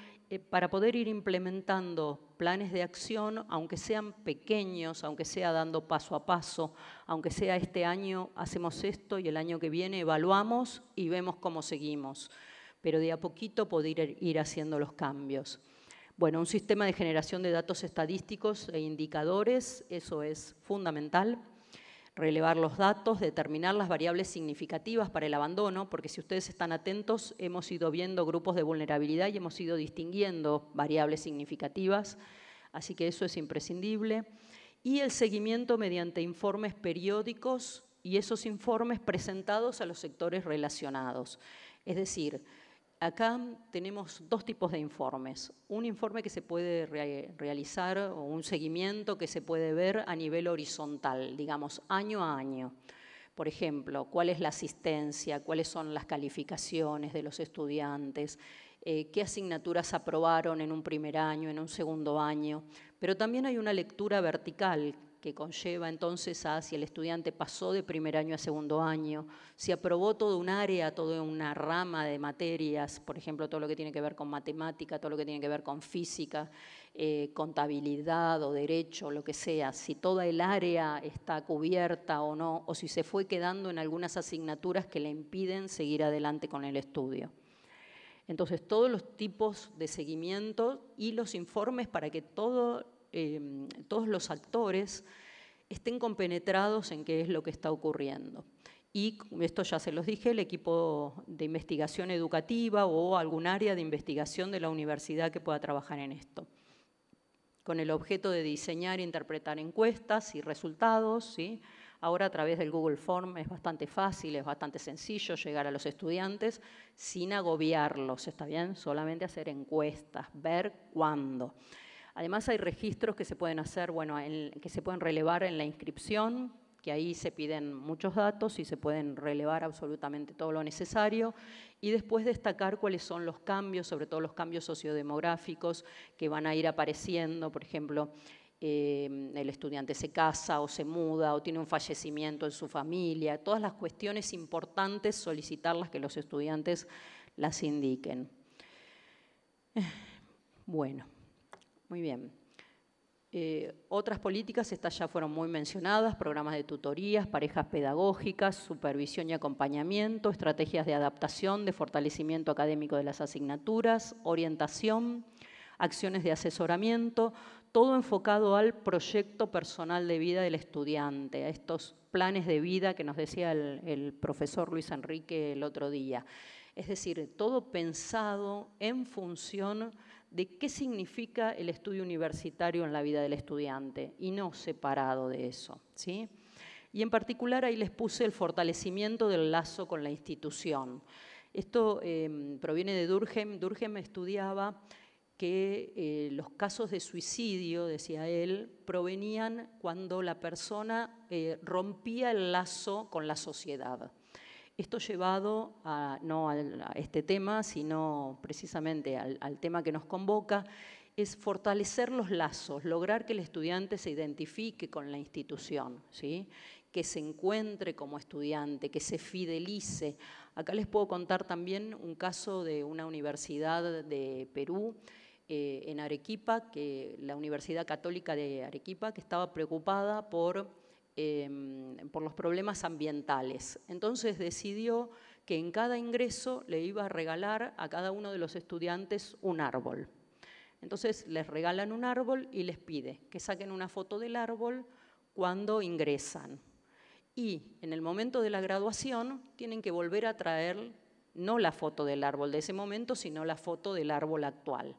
para poder ir implementando planes de acción, aunque sean pequeños, aunque sea dando paso a paso, aunque sea este año hacemos esto y el año que viene evaluamos y vemos cómo seguimos, pero de a poquito poder ir haciendo los cambios. Bueno, un sistema de generación de datos estadísticos e indicadores, eso es fundamental. Relevar los datos, determinar las variables significativas para el abandono, porque si ustedes están atentos, hemos ido viendo grupos de vulnerabilidad y hemos ido distinguiendo variables significativas, así que eso es imprescindible. Y el seguimiento mediante informes periódicos y esos informes presentados a los sectores relacionados. Es decir, acá tenemos dos tipos de informes. Un informe que se puede realizar o un seguimiento que se puede ver a nivel horizontal, digamos, año a año. Por ejemplo, cuál es la asistencia, cuáles son las calificaciones de los estudiantes, qué asignaturas aprobaron en un primer año, en un segundo año. Pero también hay una lectura vertical que conlleva entonces a si el estudiante pasó de primer año a segundo año, si aprobó todo un área, toda una rama de materias, por ejemplo, todo lo que tiene que ver con matemática, todo lo que tiene que ver con física, contabilidad o derecho, lo que sea, si toda el área está cubierta o no, o si se fue quedando en algunas asignaturas que le impiden seguir adelante con el estudio. Entonces, todos los tipos de seguimiento y los informes para que todos los actores estén compenetrados en qué es lo que está ocurriendo. Y esto ya se los dije, el equipo de investigación educativa o algún área de investigación de la universidad que pueda trabajar en esto, con el objeto de diseñar e interpretar encuestas y resultados, ¿sí? Ahora a través del Google Form es bastante fácil, es bastante sencillo llegar a los estudiantes sin agobiarlos, ¿está bien? Solamente hacer encuestas, ver cuándo. Además hay registros que se pueden hacer, bueno, que se pueden relevar en la inscripción, que ahí se piden muchos datos y se pueden relevar absolutamente todo lo necesario, y después destacar cuáles son los cambios, sobre todo los cambios sociodemográficos que van a ir apareciendo, por ejemplo, el estudiante se casa o se muda o tiene un fallecimiento en su familia, todas las cuestiones importantes, solicitarlas que los estudiantes las indiquen. Bueno, muy bien. Otras políticas, estas ya fueron muy mencionadas, programas de tutorías, parejas pedagógicas, supervisión y acompañamiento, estrategias de adaptación, de fortalecimiento académico de las asignaturas, orientación, acciones de asesoramiento, todo enfocado al proyecto personal de vida del estudiante, a estos planes de vida que nos decía el profesor Luis Enrique el otro día. Es decir, todo pensado en función de qué significa el estudio universitario en la vida del estudiante y no separado de eso, ¿sí? Y en particular ahí les puse el fortalecimiento del lazo con la institución. Esto proviene de Durkheim. Durkheim estudiaba que los casos de suicidio, decía él, provenían cuando la persona rompía el lazo con la sociedad. Esto llevado no a este tema, sino precisamente al tema que nos convoca, es fortalecer los lazos, lograr que el estudiante se identifique con la institución, ¿sí? Que se encuentre como estudiante, que se fidelice. Acá les puedo contar también un caso de una universidad de Perú, en Arequipa, la Universidad Católica de Arequipa, que estaba preocupada por los problemas ambientales. Entonces decidió que en cada ingreso le iba a regalar a cada uno de los estudiantes un árbol. Entonces les regalan un árbol y les pide que saquen una foto del árbol cuando ingresan. Y en el momento de la graduación tienen que volver a traer no la foto del árbol de ese momento, sino la foto del árbol actual.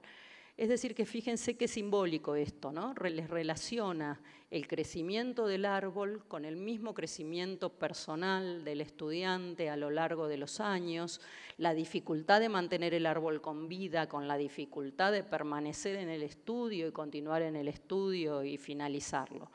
Es decir, que fíjense qué simbólico esto, ¿no? Les relaciona el crecimiento del árbol con el mismo crecimiento personal del estudiante a lo largo de los años, la dificultad de mantener el árbol con vida, con la dificultad de permanecer en el estudio y continuar en el estudio y finalizarlo.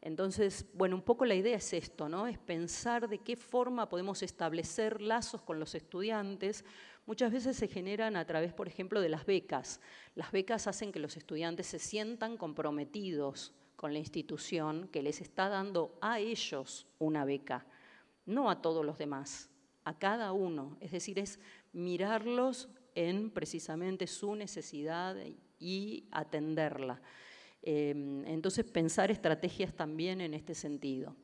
Entonces, bueno, un poco la idea es esto, ¿no? Es pensar de qué forma podemos establecer lazos con los estudiantes. Muchas veces se generan a través, por ejemplo, de las becas. Las becas hacen que los estudiantes se sientan comprometidos con la institución que les está dando a ellos una beca, no a todos los demás, a cada uno. Es decir, es mirarlos en precisamente su necesidad y atenderla. Entonces, pensar estrategias también en este sentido.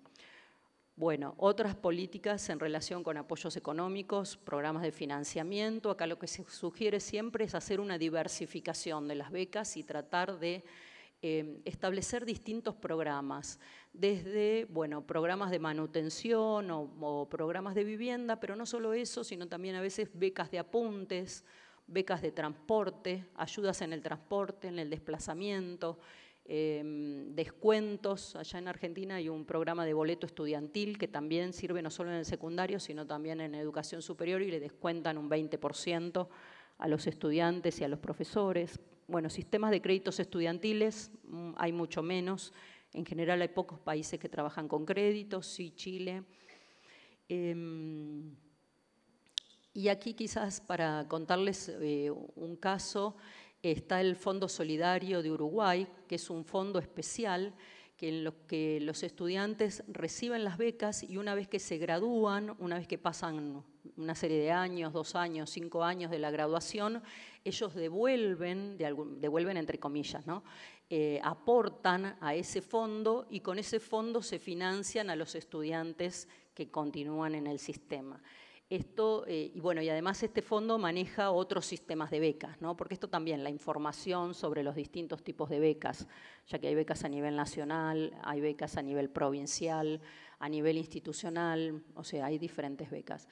Bueno, otras políticas en relación con apoyos económicos, programas de financiamiento. Acá lo que se sugiere siempre es hacer una diversificación de las becas y tratar de establecer distintos programas, desde, bueno, programas de manutención o programas de vivienda, pero no solo eso, sino también a veces becas de apuntes, becas de transporte, ayudas en el transporte, en el desplazamiento, descuentos. Allá en Argentina hay un programa de boleto estudiantil que también sirve no solo en el secundario, sino también en educación superior y le descuentan un 20% a los estudiantes y a los profesores. Bueno, sistemas de créditos estudiantiles hay mucho menos. En general hay pocos países que trabajan con créditos, sí, Chile. Y aquí quizás para contarles un caso, está el Fondo Solidario de Uruguay, que es un fondo especial en lo que los estudiantes reciben las becas y una vez que se gradúan, una vez que pasan una serie de años, 2 años, 5 años de la graduación, ellos devuelven entre comillas, ¿no? Aportan a ese fondo y con ese fondo se financian a los estudiantes que continúan en el sistema. Esto, y bueno, y además este fondo maneja otros sistemas de becas, ¿no? Porque esto también, la información sobre los distintos tipos de becas, ya que hay becas a nivel nacional, hay becas a nivel provincial, a nivel institucional, o sea, hay diferentes becas.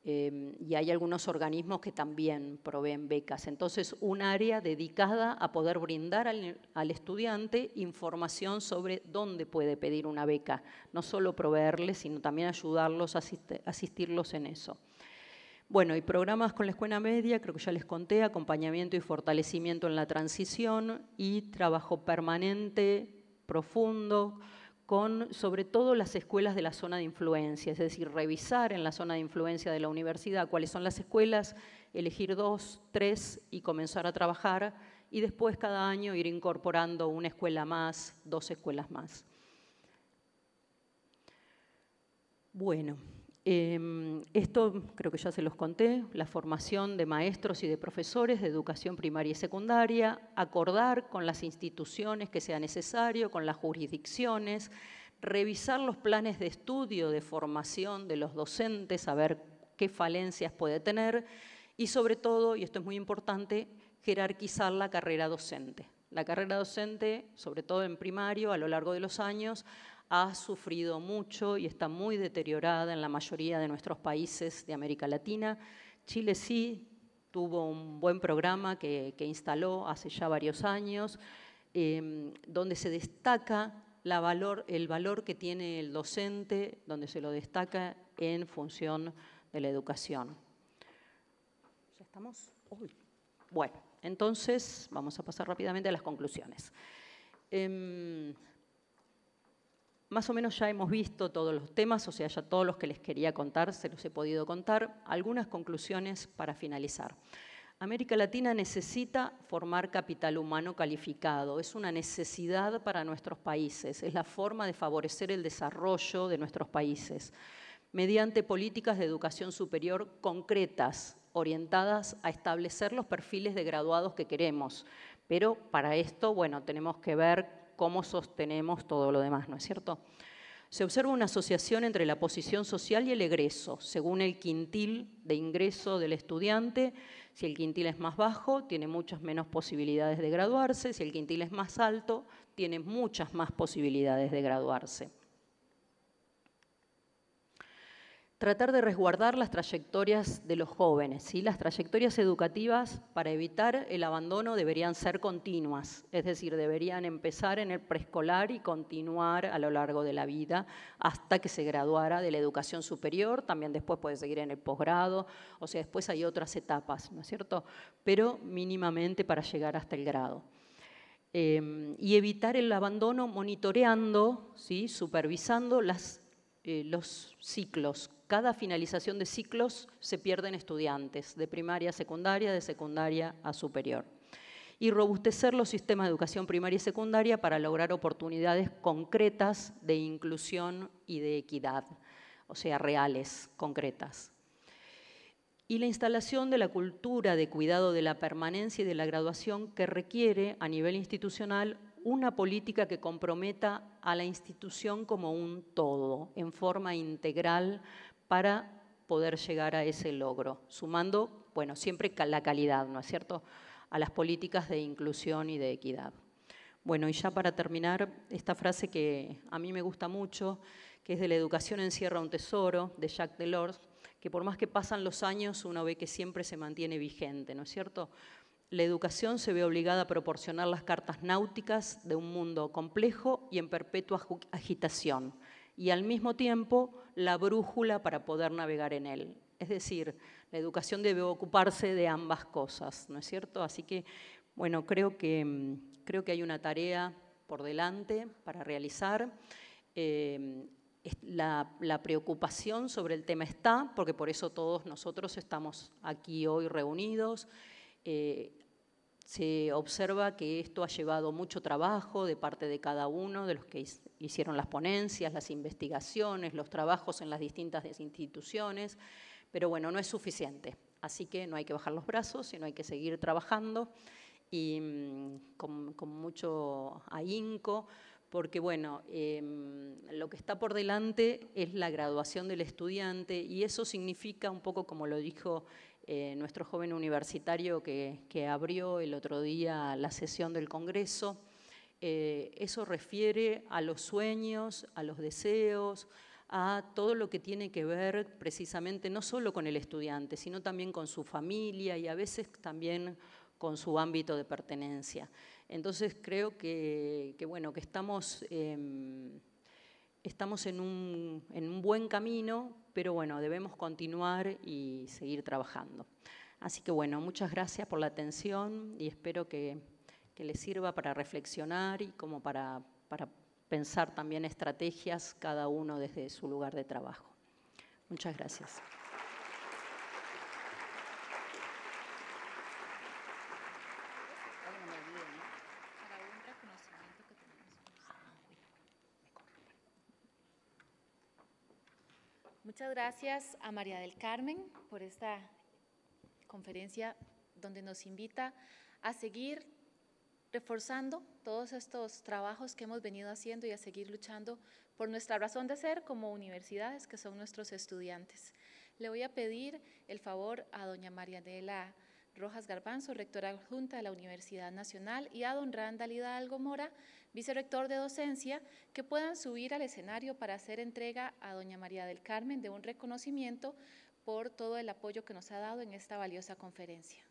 Y hay algunos organismos que también proveen becas. Entonces, un área dedicada a poder brindar al estudiante información sobre dónde puede pedir una beca. No solo proveerle, sino también ayudarlos, asistirlos en eso. Bueno, y programas con la escuela media, creo que ya les conté, acompañamiento y fortalecimiento en la transición y trabajo permanente, profundo, con sobre todo las escuelas de la zona de influencia, es decir, revisar en la zona de influencia de la universidad cuáles son las escuelas, elegir 2, 3 y comenzar a trabajar y después cada año ir incorporando una escuela más, 2 escuelas más. Bueno, Esto creo que ya se los conté, la formación de maestros y de profesores de educación primaria y secundaria, acordar con las instituciones que sea necesario, con las jurisdicciones, revisar los planes de estudio, de formación de los docentes, a ver qué falencias puede tener y sobre todo, y esto es muy importante, jerarquizar la carrera docente. La carrera docente, sobre todo en primario, a lo largo de los años, ha sufrido mucho y está muy deteriorada en la mayoría de nuestros países de América Latina. Chile sí tuvo un buen programa que instaló hace ya varios años, donde se destaca el valor que tiene el docente, donde se lo destaca en función de la educación. ¿Ya estamos? Uy. Bueno, entonces vamos a pasar rápidamente a las conclusiones. Más o menos ya hemos visto todos los temas, o sea, ya todos los que les quería contar se los he podido contar. Algunas conclusiones para finalizar. América Latina necesita formar capital humano calificado. Es una necesidad para nuestros países. Es la forma de favorecer el desarrollo de nuestros países mediante políticas de educación superior concretas, orientadas a establecer los perfiles de graduados que queremos. Pero para esto, bueno, tenemos que ver cómo sostenemos todo lo demás, ¿no es cierto? Se observa una asociación entre la posición social y el egreso, según el quintil de ingreso del estudiante. Si el quintil es más bajo, tiene muchas menos posibilidades de graduarse. Si el quintil es más alto, tiene muchas más posibilidades de graduarse. Tratar de resguardar las trayectorias de los jóvenes, ¿sí? Las trayectorias educativas para evitar el abandono deberían ser continuas, es decir, deberían empezar en el preescolar y continuar a lo largo de la vida hasta que se graduara de la educación superior, también después puede seguir en el posgrado, o sea, después hay otras etapas, ¿no es cierto? Pero mínimamente para llegar hasta el grado. Y evitar el abandono monitoreando, ¿sí? Supervisando los ciclos. Cada finalización de ciclos se pierden estudiantes, de primaria a secundaria, de secundaria a superior. Y robustecer los sistemas de educación primaria y secundaria para lograr oportunidades concretas de inclusión y de equidad, o sea, reales, concretas. Y la instalación de la cultura de cuidado de la permanencia y de la graduación que requiere a nivel institucional una política que comprometa a la institución como un todo, en forma integral, para poder llegar a ese logro, sumando, bueno, siempre la calidad, ¿no es cierto?, a las políticas de inclusión y de equidad. Bueno, y ya para terminar, esta frase que a mí me gusta mucho, que es de La educación encierra un tesoro, de Jacques Delors, que por más que pasan los años, uno ve que siempre se mantiene vigente, ¿no es cierto? La educación se ve obligada a proporcionar las cartas náuticas de un mundo complejo y en perpetua agitación, y al mismo tiempo la brújula para poder navegar en él. Es decir, la educación debe ocuparse de ambas cosas, ¿no es cierto? Así que, bueno, creo que hay una tarea por delante para realizar. La preocupación sobre el tema está, porque por eso todos nosotros estamos aquí hoy reunidos. Se observa que esto ha llevado mucho trabajo de parte de cada uno de los que hicieron las ponencias, las investigaciones, los trabajos en las distintas instituciones, pero bueno, no es suficiente. Así que no hay que bajar los brazos, sino hay que seguir trabajando y con mucho ahínco, porque bueno, lo que está por delante es la graduación del estudiante y eso significa un poco como lo dijo nuestro joven universitario que abrió el otro día la sesión del Congreso. Eso refiere a los sueños, a los deseos, a todo lo que tiene que ver precisamente no solo con el estudiante, sino también con su familia y a veces también con su ámbito de pertenencia. Entonces creo que estamos en un buen camino, pero bueno, debemos continuar y seguir trabajando. Así que bueno, muchas gracias por la atención y espero que les sirva para reflexionar y como para pensar también estrategias cada uno desde su lugar de trabajo. Muchas gracias. Muchas gracias a María del Carmen por esta conferencia donde nos invita a seguir reforzando todos estos trabajos que hemos venido haciendo y a seguir luchando por nuestra razón de ser como universidades, que son nuestros estudiantes. Le voy a pedir el favor a doña Marianela Rojas Garbanzo, rectora adjunta de la Universidad Nacional, y a don Randall Hidalgo Mora, vicerrector de docencia, que puedan subir al escenario para hacer entrega a doña María del Carmen de un reconocimiento por todo el apoyo que nos ha dado en esta valiosa conferencia.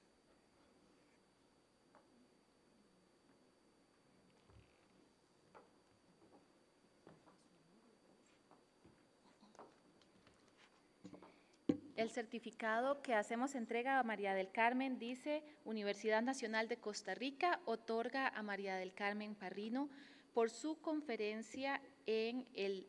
El certificado que hacemos entrega a María del Carmen dice: Universidad Nacional de Costa Rica otorga a María del Carmen Parrino por su conferencia en el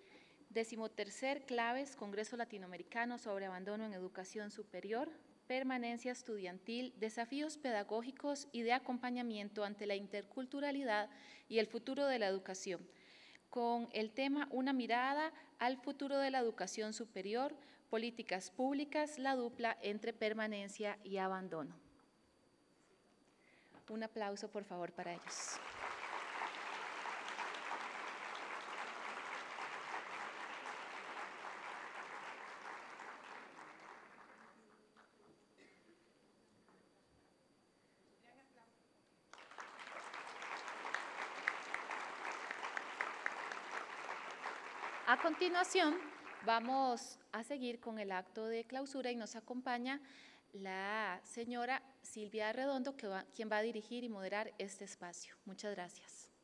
13º Claves Congreso Latinoamericano sobre Abandono en Educación Superior, Permanencia Estudiantil, Desafíos Pedagógicos y de Acompañamiento ante la Interculturalidad y el Futuro de la Educación, con el tema Una mirada al futuro de la educación superior, políticas públicas, la dupla entre permanencia y abandono. Un aplauso, por favor, para ellos. A continuación, vamos a seguir con el acto de clausura y nos acompaña la señora Silvia Redondo, quien va a dirigir y moderar este espacio. Muchas gracias.